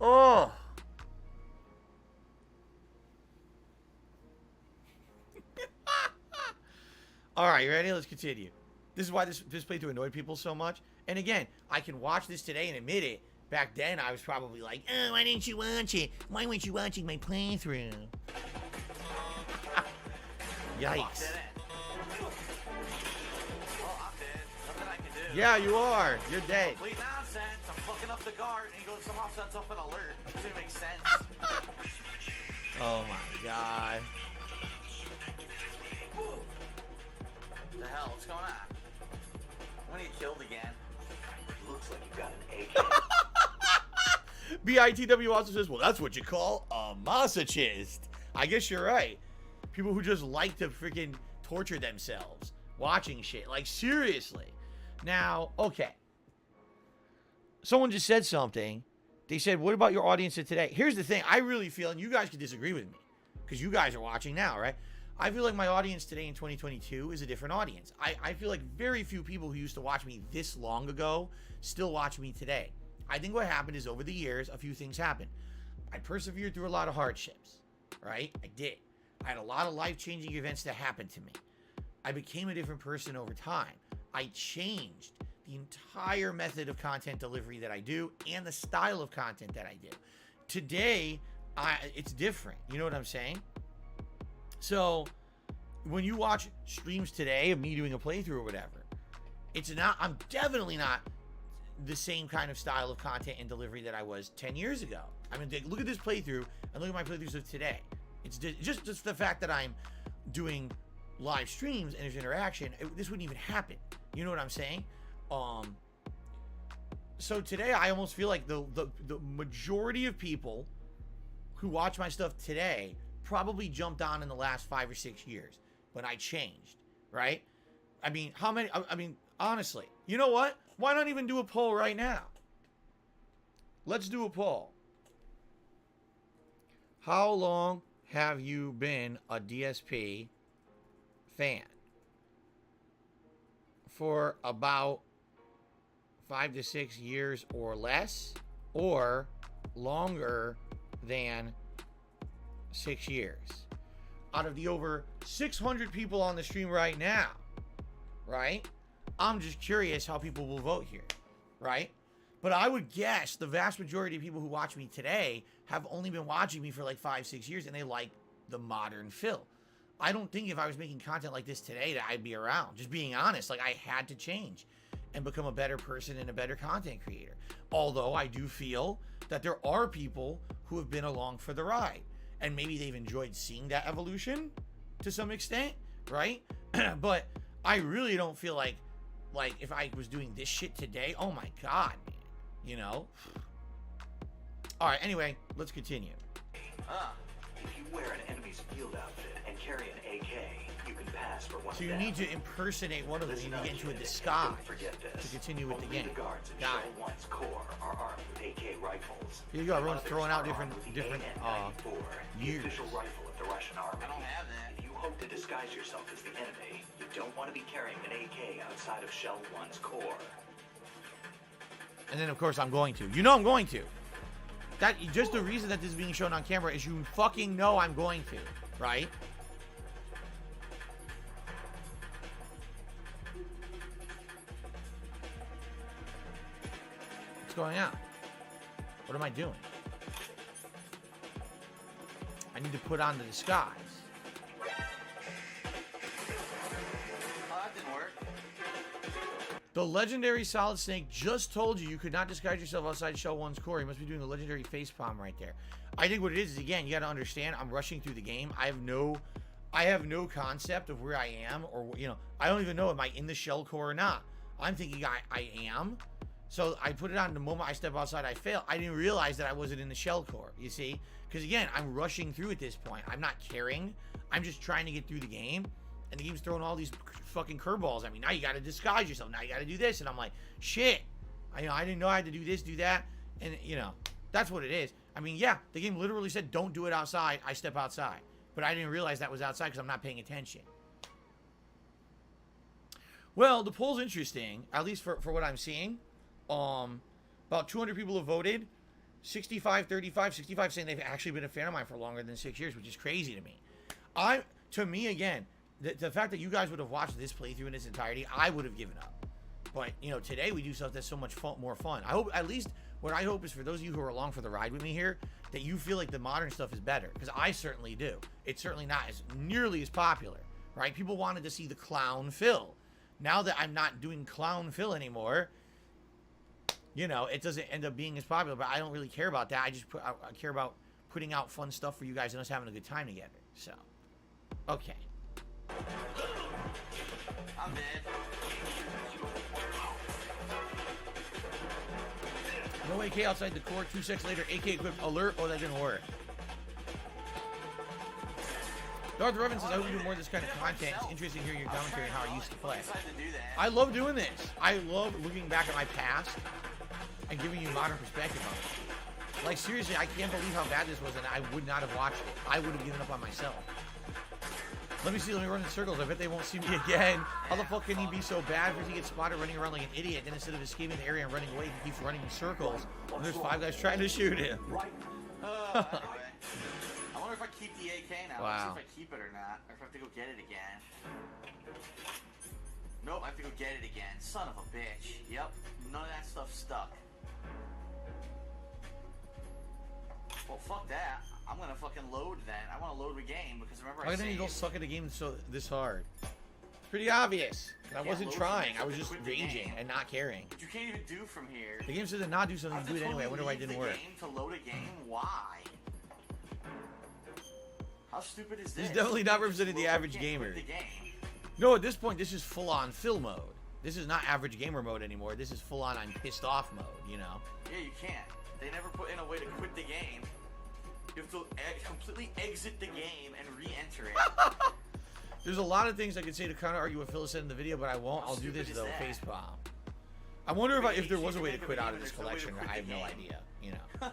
Oh. All right, you ready? Let's continue. This is why this playthrough annoyed people so much. And again, I can watch this today and admit it. Back then, I was probably like, oh, why didn't you watch it? Why weren't you watching my playthrough? Yikes. Oh, I'm dead. Nothing I can do. Yeah, you are. You're dead. Complete nonsense. I'm fucking up the guard, and he goes somehow sets off an alert. It doesn't make sense. Oh my god. What the hell? What's going on? I'm gonna get killed again. Looks like you got an AK. BITW also says, well, that's what you call a masochist. I guess you're right. People who just like to freaking torture themselves watching shit. Like, seriously. Now, okay. Someone just said something. They said, what about your audience of today? Here's the thing. I really feel, and you guys can disagree with me, because you guys are watching now, right? I feel like my audience today in 2022 is a different audience. I feel like very few people who used to watch me this long ago still watch me today. I think what happened is over the years, a few things happened. I persevered through a lot of hardships, right? I did. I had a lot of life-changing events that happened to me. I became a different person over time. I changed the entire method of content delivery that I do and the style of content that I do. Today, it's different. You know what I'm saying? So, when you watch streams today of me doing a playthrough or whatever, I'm definitely not the same kind of style of content and delivery that I was 10 years ago. I mean, look at this playthrough and look at my playthroughs of today. It's just the fact that I'm doing live streams and there's interaction, this wouldn't even happen. You know what I'm saying? So today I almost feel like the majority of people who watch my stuff today probably jumped on in the last 5 or 6 years when I changed, right? I mean, honestly, you know what? Why not even do a poll right now? Let's do a poll. How long have you been a DSP fan? For about 5 to 6 years or less, or longer than 6 years. Out of the over 600 people on the stream right now, right? I'm just curious how people will vote here, right? But I would guess the vast majority of people who watch me today have only been watching me for like 5-6 years, and they like the modern Phil. I don't think if I was making content like this today that I'd be around. Just being honest, like I had to change and become a better person and a better content creator. Although I do feel that there are people who have been along for the ride, and maybe they've enjoyed seeing that evolution to some extent, right? But I really don't feel like if I was doing this shit today, oh my god, man, you know? All right, anyway, let's continue. If you wear an enemy's field outfit and carry an AK, you can pass for one. So you need to impersonate one of them and get into a disguise to continue with the game. The guards in Got Shell it. 1's core are armed with AK rifles. Here you go, everyone's Others throwing out are different armed with the years. AN-94, the official rifle of the Russian army. I don't have that. If you hope to disguise yourself as the enemy, you don't want to be carrying an AK outside of Shell 1's core. And then, of course, I'm going to. You know I'm going to. That just the reason that this is being shown on camera is you fucking know I'm going to, right? What's going on? What am I doing? I need to put on the disguise. Oh, that didn't work. The legendary Solid Snake just told you could not disguise yourself outside Shell 1's core. You must be doing the legendary facepalm right there. I think what it is again, you got to understand, I'm rushing through the game. I have no concept of where I am, or, you know, I don't even know, am I in the shell core or not? I'm thinking I am. So I put it on the moment I step outside, I fail. I didn't realize that I wasn't in the shell core, you see? Because again, I'm rushing through at this point. I'm not caring. I'm just trying to get through the game. And the game's throwing all these fucking curveballs at me. Now you got to disguise yourself. Now you got to do this. And I'm like, shit. I didn't know I had to do this, do that. And, you know, that's what it is. I mean, yeah, the game literally said, don't do it outside. I step outside. But I didn't realize that was outside because I'm not paying attention. Well, the poll's interesting, at least for what I'm seeing. About 200 people have voted. 65-35. 65 saying they've actually been a fan of mine for longer than 6 years, which is crazy to me. To me, again, the fact that you guys would have watched this playthrough in its entirety, I would have given up. But, you know, today we do stuff that's so much more fun. I hope, at least, what I hope is for those of you who are along for the ride with me here, that you feel like the modern stuff is better. Because I certainly do. It's certainly not as nearly as popular, right? People wanted to see the clown Phil. Now that I'm not doing clown Phil anymore, you know, it doesn't end up being as popular. But I don't really care about that. I care about putting out fun stuff for you guys and us having a good time together. So, okay. I'm dead. No AK outside the court. 2 seconds later, AK equipped. Alert. Oh, that didn't work. Darth Revan says, I hope you do more of this kind of content. It's interesting hearing your commentary on how I used to play. I love doing this. I love looking back at my past and giving you modern perspective on it. Like, seriously, I can't believe how bad this was, and I would not have watched it. I would have given up on myself. Let me run in circles. I bet they won't see me again. How the fuck can he be so bad? First he gets spotted running around like an idiot, then instead of escaping the area and running away, he keeps running in circles. And there's 5 guys trying to shoot him. Anyway. I wonder if I keep the AK now. Wow. Let's see if I keep it or not. Or if I have to go get it again. Nope, I have to go get it again. Son of a bitch. Yep, none of that stuff stuck. Well, fuck that. I'm gonna fucking load then. I want to load the game because remember Why didn't you go suck at the game this hard? It's pretty obvious. I wasn't trying. I was just raging and not caring. But you can't even do from here. The game said to not do something, do it anyway. I wonder why it didn't work. To load a game? Why? How stupid is this? He's definitely not representing the average gamer. No, at this point, this is full-on Phil mode. This is not average gamer mode anymore. This is full-on I'm pissed off mode, you know? Yeah, you can't. They never put in a way to quit the game. You have to completely exit the game and re-enter it. There's a lot of things I could say to counter-argue what Phil said in the video, but I won't. I'll do this, though. Facepalm. I wonder if there was a way to quit out of this collection. I have no idea, you know.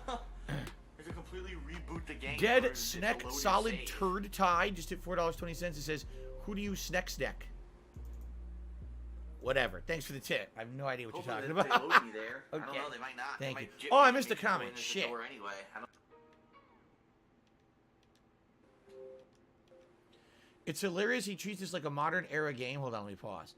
To completely reboot the game. Dead Sneck Solid Turd Tide just hit $4.20. It says, who do you Sneck Sneck? Whatever. Thanks for the tip. I have no idea what you're talking about. They load me there. Okay. I don't know. They might not. Thank they you. might Oh, I missed a comment. Shit. Anyway. It's hilarious he treats this like a modern era game. Hold on, let me pause.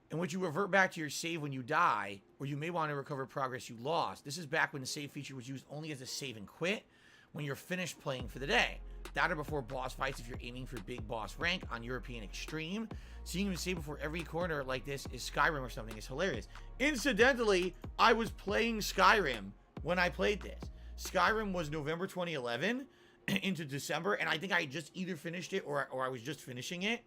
In which you revert back to your save when you die, or you may want to recover progress you lost. This is back when the save feature was used only as a save and quit when you're finished playing for the day. That or before boss fights if you're aiming for big boss rank on European Extreme. Seeing him save before every corner like this is Skyrim or something is hilarious. Incidentally, I was playing Skyrim when I played this. Skyrim was November 2011 into December, and I think I just either finished it or I was just finishing it.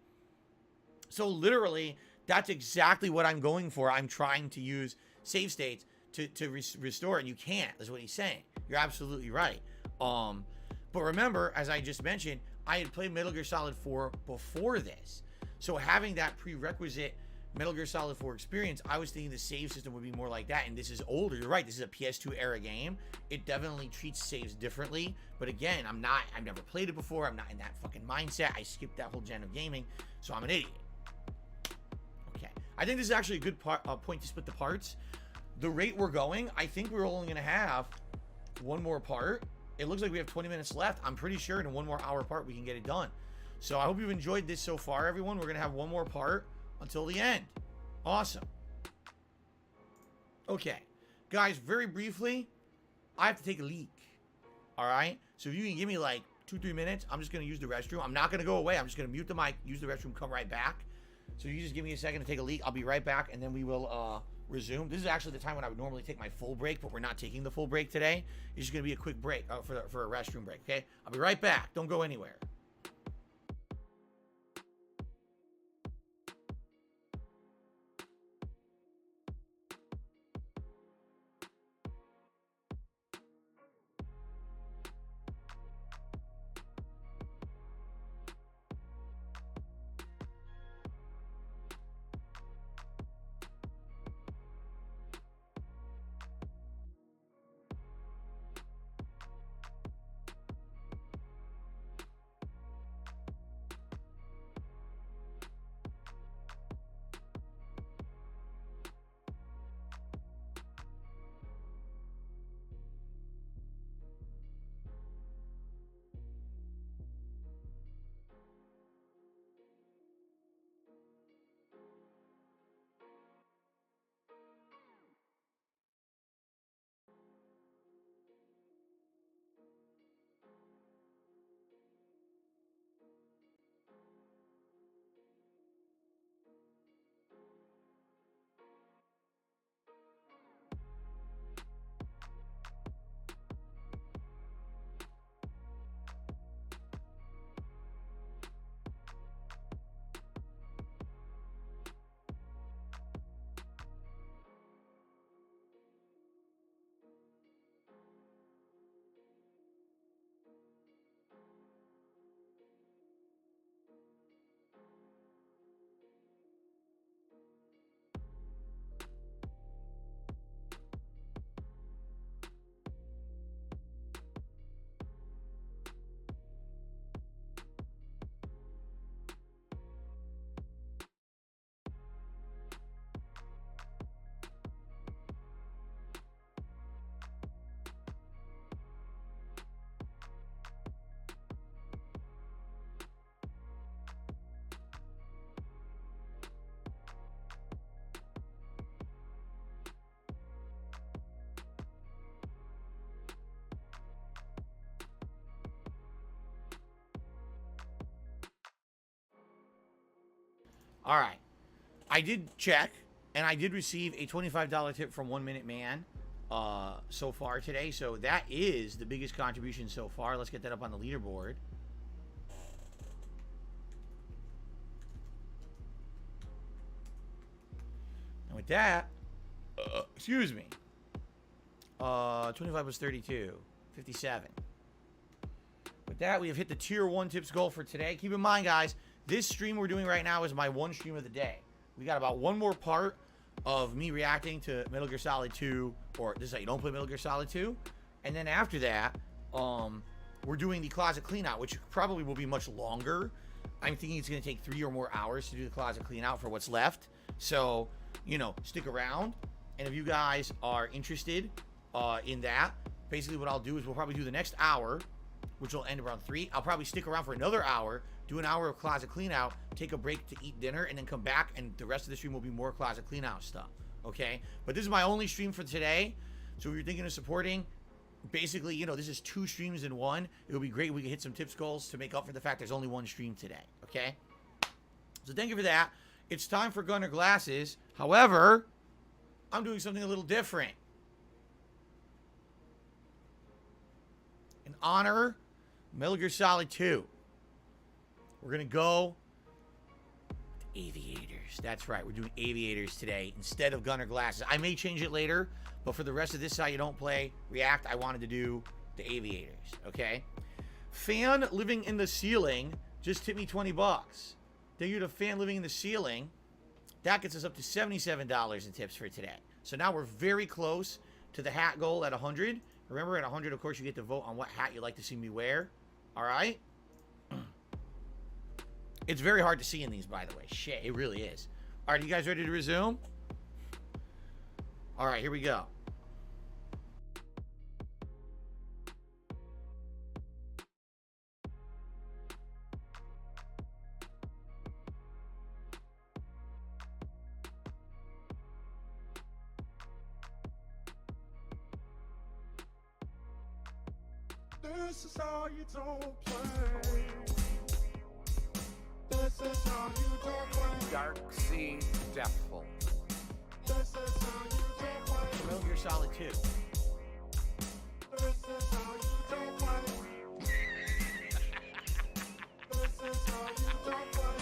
So literally, that's exactly what I'm going for. I'm trying to use save states to restore, and you can't. That's what he's saying. You're absolutely right. But remember, as I just mentioned, I had played Metal Gear Solid 4 before this. So having that prerequisite Metal Gear Solid 4 experience, I was thinking the save system would be more like that. And this is older. You're right. This is a PS2 era game. It definitely treats saves differently. But again, I've never played it before. I'm not in that fucking mindset. I skipped that whole gen of gaming. So I'm an idiot. Okay. I think this is actually a good point to split the parts. The rate we're going, I think we're only going to have one more part. It looks like we have 20 minutes left. I'm pretty sure in a 1 more hour part we can get it done. So I hope you've enjoyed this so far, everyone. We're going to have one more part until the end. Awesome. Okay. Guys, very briefly, I have to take a leak. All right? So if you can give me like 2-3 minutes, I'm just going to use the restroom. I'm not going to go away. I'm just going to mute the mic, use the restroom, come right back. So you just give me a second to take a leak. I'll be right back, and then we will resume. This is actually the time when I would normally take my full break, but we're not taking the full break today. It's just going to be a quick break for a restroom break, okay? I'll be right back. Don't go anywhere. All right. I did check, and I did receive a $25 tip from 1 Minute Man so far today. So that is the biggest contribution so far. Let's get that up on the leaderboard. And with that, excuse me, 25 was 32, 57. With that, we have hit the tier 1 tips goal for today. Keep in mind, guys, this stream we're doing right now is my one stream of the day. We got about one more part of me reacting to Metal Gear Solid 2, or this is how you don't play Metal Gear Solid 2. And then after that, we're doing the closet cleanout, which probably will be much longer. I'm thinking it's going to take 3 or more hours to do the closet cleanout for what's left. So, you know, stick around. And if you guys are interested in that, basically what I'll do is we'll probably do the next hour, which will end around 3. I'll probably stick around for another hour, do an hour of closet clean out, take a break to eat dinner, and then come back, and the rest of the stream will be more closet clean out stuff, okay? But this is my only stream for today, so if you're thinking of supporting, basically, you know, this is 2 streams in one. It would be great if we could hit some tips goals to make up for the fact there's only 1 stream today, okay? So thank you for that. It's time for Gunner Glasses. However, I'm doing something a little different. In honor Metal Gear Solid 2. We're going to go with Aviators. That's right. We're doing Aviators today instead of Gunner Glasses. I may change it later, but for the rest of this How You Don't Play React, I wanted to do the Aviators, okay? Fan living in the ceiling just tipped me 20 bucks. Thank you to Fan living in the ceiling. That gets us up to $77 in tips for today. So now we're very close to the hat goal at 100. Remember, at 100, of course, you get to vote on what hat you'd like to see me wear. All right? It's very hard to see in these, by the way. Shit, it really is. All right, you guys ready to resume? All right, here we go. This is how you don't play. This is how you don't play. Dark Sea Deathful. This is how you don't play. Metal Gear Solid 2. This is how you don't play. This is how you don't play.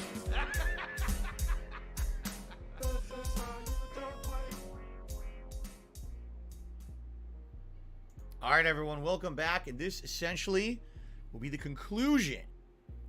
This is how you don't play. All right, everyone, welcome back. And this essentially will be the conclusion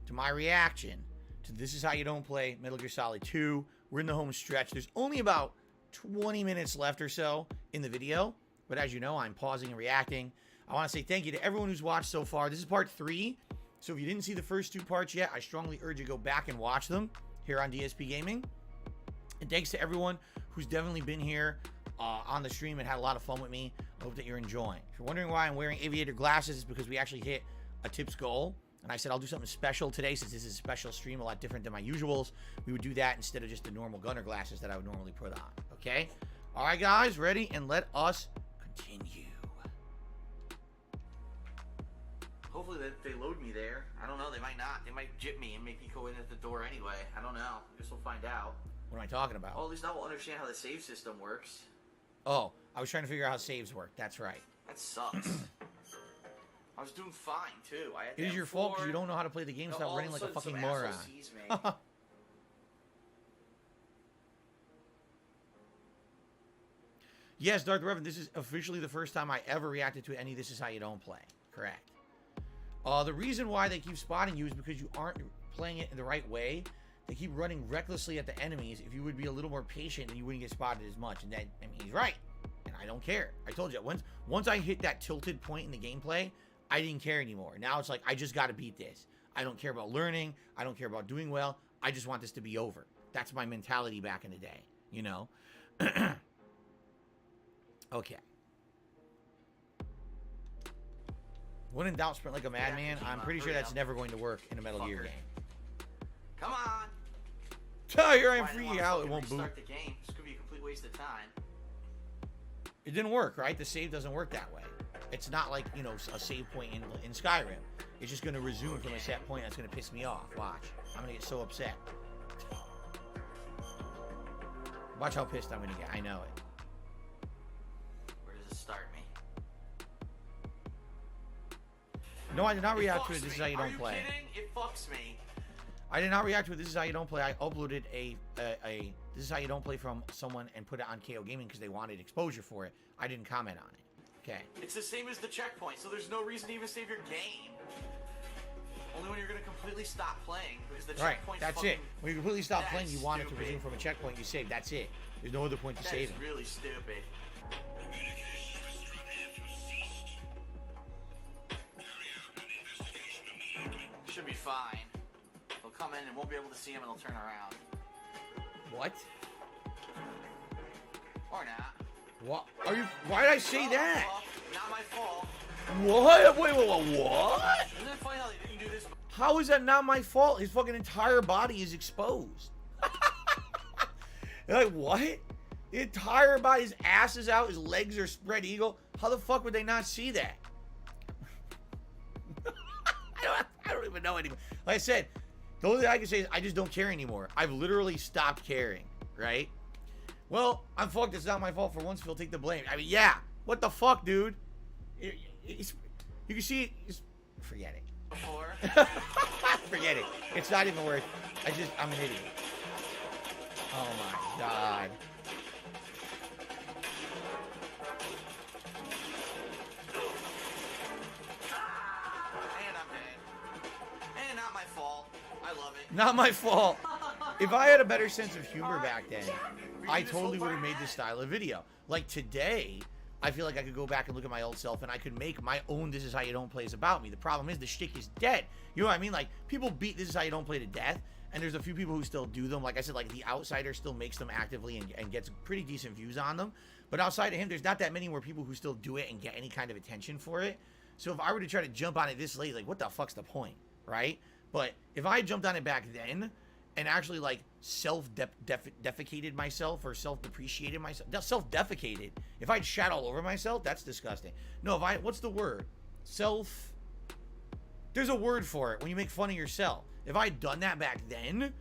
to my reaction to This Is How You Don't Play Metal Gear Solid 2. We're in the home stretch. There's only about 20 minutes left or so in the video. But as you know, I'm pausing and reacting. I want to say thank you to everyone who's watched so far. This is part 3. So if you didn't see the first 2 parts yet, I strongly urge you to go back and watch them here on DSP Gaming. And thanks to everyone who's definitely been here on the stream and had a lot of fun with me. I hope that you're enjoying. If you're wondering why I'm wearing aviator glasses, it's because we actually hit a tips goal. And I said I'll do something special today since this is a special stream, a lot different than my usuals. We would do that instead of just the normal Gunner glasses that I would normally put on. Okay? All right, guys, ready? And let us continue. Hopefully they load me there. I don't know. They might not. They might jip me and make me go in at the door anyway. I don't know. I guess we'll find out. What am I talking about? Well, at least now we'll understand how the save system works. Oh, I was trying to figure out how saves work. That's right. That sucks. I was doing fine, too. I had It is your fault because you don't know how to play the game. Stop running like a fucking moron. Yes, Darth Revan, this is officially the first time I ever reacted to any This Is How You Don't Play. Correct. The reason why they keep spotting you is because you aren't playing it in the right way. They keep running recklessly at the enemies. If you would be a little more patient, then you wouldn't get spotted as much. And then, I mean, he's right. And I don't care. I told you, once I hit that tilted point in the gameplay, I didn't care anymore. Now it's like, I just got to beat this. I don't care about learning. I don't care about doing well. I just want this to be over. That's my mentality back in the day, you know? Okay. When in doubt, sprint like a madman. I'm pretty sure that's never going to work in a Metal Gear game. Come on. Oh, here I am Why didn't freaking wanna out. It fucking won't boot. restart the game. This could be a complete waste of time. It didn't work, right? The save doesn't work that way. It's not like, you know, a save point in Skyrim. It's just going to resume from a set point. That's going to piss me off. Watch. I'm going to get so upset. Watch how pissed I'm gonna get. I know it. Where does it start me? No, I did not react to fucks it. This is me. how you Are don't play. Kidding? It fucks me. I did not react to it. This is how you don't play. I uploaded a this is how you don't play from someone and put it on KO Gaming because they wanted exposure for it. I didn't comment on it. Okay. It's the same as the checkpoint, so there's no reason to even save your game. Only when you're gonna completely stop playing, because the Right. checkpoint's That's fucking, it. When you completely stop That playing, is you want it to stupid. resume from a checkpoint. You save. That's it. There's no other point to That save is it. really stupid. Should be fine. They'll come in and won't be able to see him, and they'll turn around. What? Or not. What? Are you? Why did I say that? Well, not my fault. What? Wait, what? Isn't it funny how they didn't do this? How is that not my fault? His fucking entire body is exposed. You're like, what? The entire body, his ass is out, his legs are spread eagle. How the fuck would they not see that? I don't even know anymore. Like I said, the only thing I can say is I just don't care anymore. I've literally stopped caring, right? Well, I'm fucked. It's not my fault for once. Phil, take the blame. I mean, yeah. What the fuck, dude? You can see it. Forget it. Before. Forget it. It's not even worth. I'm an idiot. Oh my god. And I'm dead. And not my fault. I love it. Not my fault. If I had a better sense of humor back then, I totally would have made this style of video. Like today, I feel like I could go back and look at my old self and I could make my own This Is How You Don't Plays about me. The problem is the shtick is dead. You know what I mean? Like, people beat This Is How You Don't Play to death, and there's a few people who still do them. Like I said, like The Outsider still makes them actively and gets pretty decent views on them. But outside of him, there's not that many more people who still do it and get any kind of attention for it. So if I were to try to jump on it this late, like, what the fuck's the point, right? But if I jumped on it back then and actually, like, self-defecated myself or self-depreciated myself, self-defecated, if I'd shat all over myself, that's disgusting. No, what's the word? There's a word for it when you make fun of yourself. If I'd done that back then,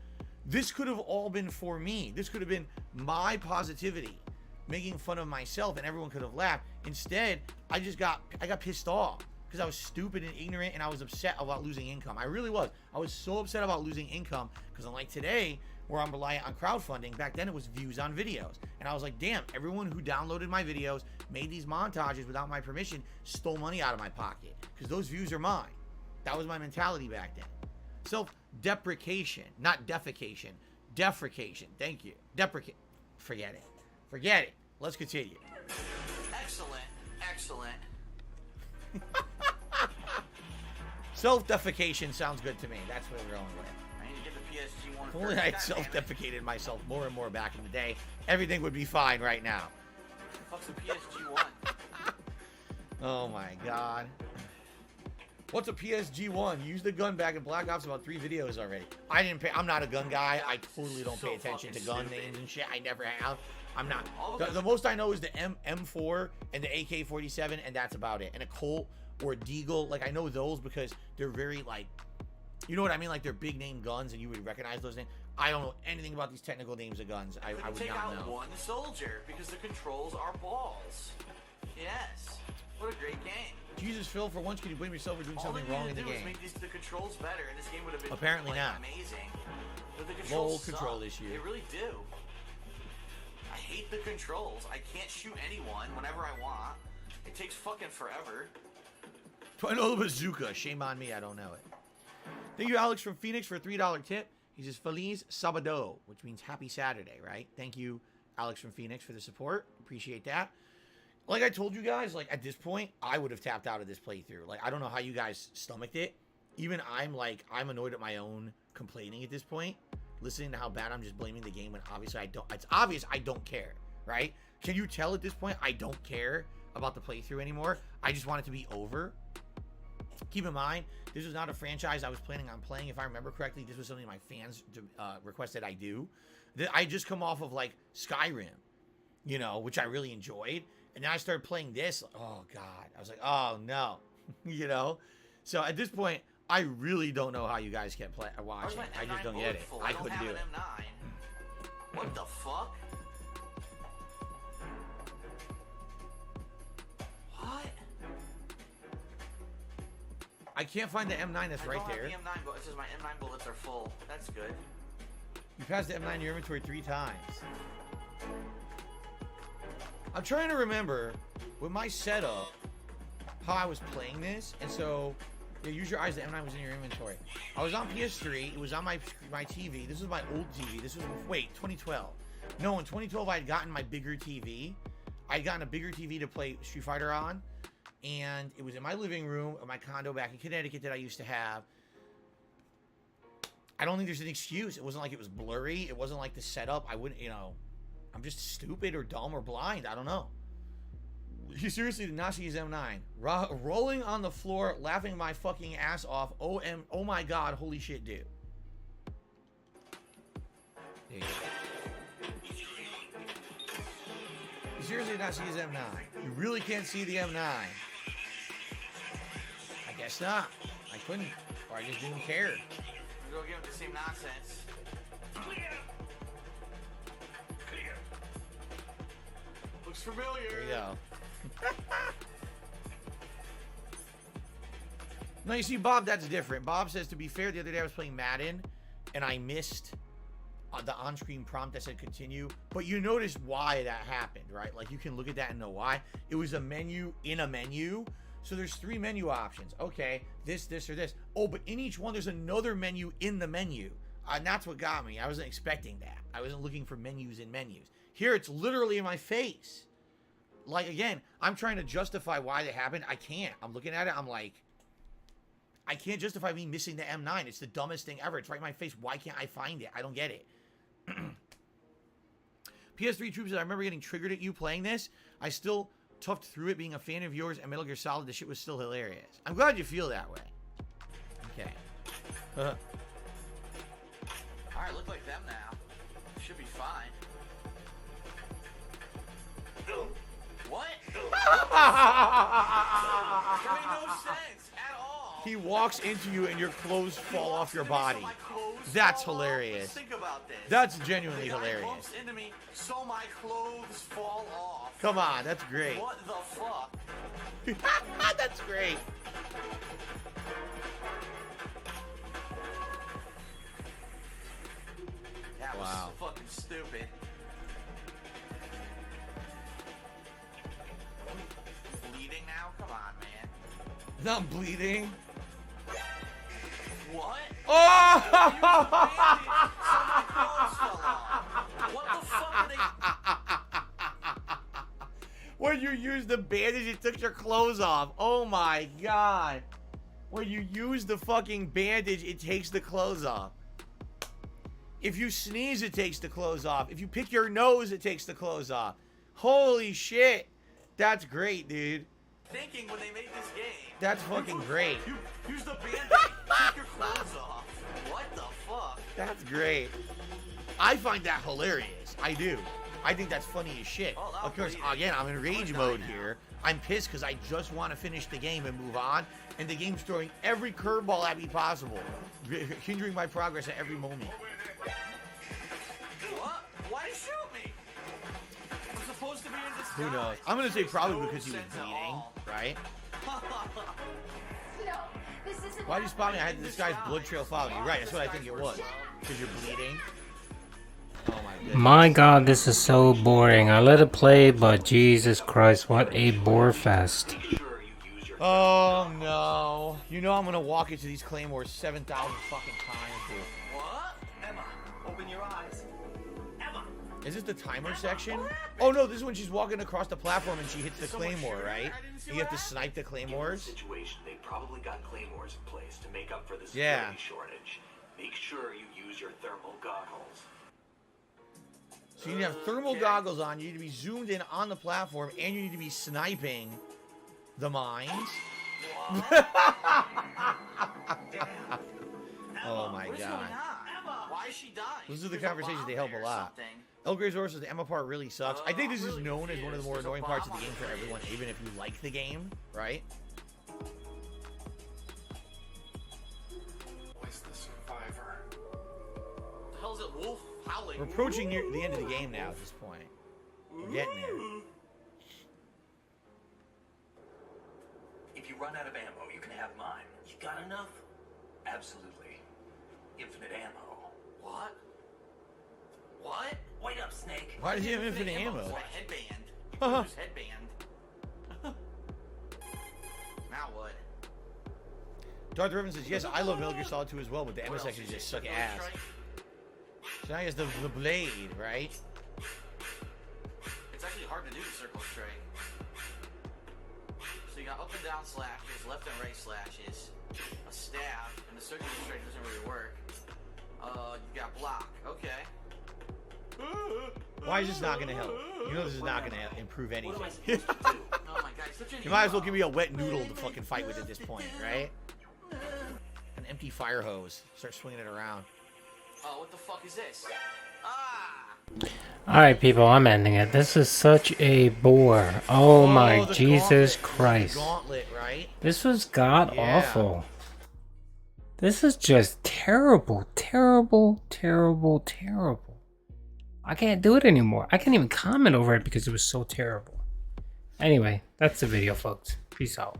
this could have all been for me. This could have been my positivity, making fun of myself, and everyone could have laughed. Instead, I got pissed off because I was stupid and ignorant, and I was upset about losing income. I really was. I was so upset about losing income because unlike today, where I'm reliant on crowdfunding, back then it was views on videos. And I was like, damn, everyone who downloaded my videos, made these montages without my permission, stole money out of my pocket because those views are mine. That was my mentality back then. Self-deprecation, not defecation. Defecation. Thank you. Deprecate. Forget it. Forget it. Let's continue. Excellent. Excellent. Self-defecation sounds good to me. That's what we're going with. I need to get the PSG one. If only I had self-defecated myself more and more back in the day, everything would be fine right now. Fuck's the PSG one? Oh my god. What's a PSG one? Use the gun back in Black Ops about 3 videos already. I'm not a gun guy. I totally don't pay attention to gun names and shit. I never have. I'm not. The most I know is the M4 and the AK-47, and that's about it. And a Colt or a Deagle. Like, I know those because they're very, like, you know what I mean? Like, they're big name guns, and you would recognize those names. I don't know anything about these technical names of guns. I would take not out know. one soldier because the controls are balls. Yes. What a great game. Jesus, Phil, for once, can you blame yourself for doing something wrong in the game? Make the controls better, and this game would have been Apparently like, not. amazing. But the Lol, controls control suck. issue. They really do. I hate the controls. I can't shoot anyone whenever I want. It takes fucking forever. Do I know the bazooka? Shame on me, I don't know it. Thank you, Alex from Phoenix, for a $3 tip. He says, Feliz Sabado, which means happy Saturday, right? Thank you, Alex from Phoenix, for the support. Appreciate that. Like I told you guys, like, at this point, I would have tapped out of this playthrough. Like, I don't know how you guys stomached it. Even I'm annoyed at my own complaining at this point. Listening to how bad I'm just blaming the game when obviously I don't. It's obvious I don't care, right? Can you tell at this point I don't care about the playthrough anymore? I just want it to be over. Keep in mind, this was not a franchise I was planning on playing. If I remember correctly, this was something my fans requested I do. I just come off of, like, Skyrim, you know, which I really enjoyed. And then I started playing this. Oh, God. I was like, oh, no. You know? So at this point, I really don't know how you guys kept watching. I just don't get it. I couldn't do it. M9. What the fuck? I can't find the M9 that's right there. I don't have the M9, but it says my M9 bullets are full. That's good. You passed the M9 in your inventory 3 times. I'm trying to remember with my setup how I was playing this, and so yeah, use your eyes. The M9 was in your inventory. I was on PS3. It was on my TV. This was my old TV. This was 2012. No, in 2012 I had gotten my bigger TV. I had gotten a bigger TV to play Street Fighter on, and it was in my living room of my condo back in Connecticut that I used to have. I don't think there's an excuse. It wasn't like it was blurry. It wasn't like the setup. I wouldn't, I'm just stupid or dumb or blind. I don't know. He seriously did not see his M9. Rolling on the floor, laughing my fucking ass off. Oh my god, holy shit, dude. There you go. He seriously did not see his M9. You really can't see the M9. I guess not. I couldn't. Or I just didn't care. Go give him the same nonsense. Looks familiar. There you go. No, you see, Bob, that's different. Bob says, to be fair, the other day I was playing Madden, and I missed the on-screen prompt that said continue. But you notice why that happened, right? Like, you can look at that and know why. It was a menu in a menu. So there's 3 menu options. Okay, this, or this. Oh, but in each one, there's another menu in the menu. And that's what got me. I wasn't expecting that. I wasn't looking for menus in menus. Here, it's literally in my face. Like, again, I'm trying to justify why that happened. I can't. I'm looking at it. I'm like, I can't justify me missing the M9. It's the dumbest thing ever. It's right in my face. Why can't I find it? I don't get it. PS3 Troops, I remember getting triggered at you playing this. I still toughed through it, being a fan of yours and Metal Gear Solid. The shit was still hilarious. I'm glad you feel that way. Okay. Alright, look like them now. Should be fine. What? That made no sense at all. He walks into you and your clothes fall off your body. So my clothes That's fall off? hilarious. Think about this. That's genuinely The guy hilarious. bumps into me, so my clothes fall off. Come on, that's great. What the fuck? That's great. That was Wow. fucking stupid. Bleeding now? Come on, man. Not bleeding. What? Oh! What the fuck are they? When you use the bandage, it took your clothes off. Oh my god. When you use the fucking bandage, it takes the clothes off. If you sneeze, it takes the clothes off. If you pick your nose, it takes the clothes off. Holy shit. That's great, dude. Thinking when they made this game. That's fucking great. You use the bandage, take your clothes off. What the fuck? That's great. I find that hilarious. I do. I think that's funny as shit. Oh, Of course, bleeding. again, I'm in rage I'm mode dying now. here. I'm pissed because I just want to finish the game and move on. And the game's throwing every curveball at me possible, hindering my progress at every moment. What? Why shoot me? I'm supposed to be in disguise. Who knows? I'm going to say probably No because he was sense at bleeding, all. right? No, this isn't Why'd you spot me? I had happening. this guy's blood trail following me. Right, that's what I think it was. Because you're bleeding. Oh my goodness. My god, this is so boring. I let it play, but Jesus Christ, what a bore fest. Make sure you use your Oh no. You know I'm going to walk into these claymores 7,000 fucking times, dude. What? Emma, open your eyes. Emma! Is this the timer section? Oh no, this is when she's walking across the platform and she hits the claymore, right? You have to snipe the In this claymores. situation, they probably got claymores in place to make up for the Yeah. security shortage. Make sure you use your thermal goggles. So you need to have thermal goggles on, you need to be zoomed in on the platform, and you need to be sniping the mines. Oh my What's god. going on? Why is she dying? Those are the There's a conversations, bomb they help there a or lot. something. El Grey's Horse says the Emma part really sucks. I think this is really known as one of the more confused. annoying There's a parts of the bomb game for on everyone, even if you like the game, right? Where's the survivor? The hell is it, wolf howling? We're approaching near the end of the game now at this point. We're getting there. If you run out of ammo, you can have mine. You gotta enough? Absolutely. Infinite ammo. What? What? Wait up, Snake. Why does he have infinite ammo? What, headband? Whose headband? Now what? Darth Riven says, yes, I love Metal Gear Solid 2 as well, but the ammo What else section is just it? suck Circle ass. strike? So now he has the blade, right? It's actually hard to do the circle strike. So you got up and down slashes, left and right slashes, a stab, and the circular strike doesn't really work. You got block. Okay. Why is this not going to help? You know this is not going to improve What am I anything. supposed to do? Oh my god, he's such an You might as well emo. give me a wet noodle to fucking fight with at this point, right? An empty fire hose. Start swinging it around. Oh, what the fuck is this? Ah! Alright, people, I'm ending it. This is such a bore. Oh my the Jesus gauntlet. Christ. The gauntlet, right? This was god Yeah. awful. This is just terrible, terrible, terrible, terrible. I can't do it anymore. I can't even comment over it because it was so terrible. Anyway, that's the video, folks. Peace out.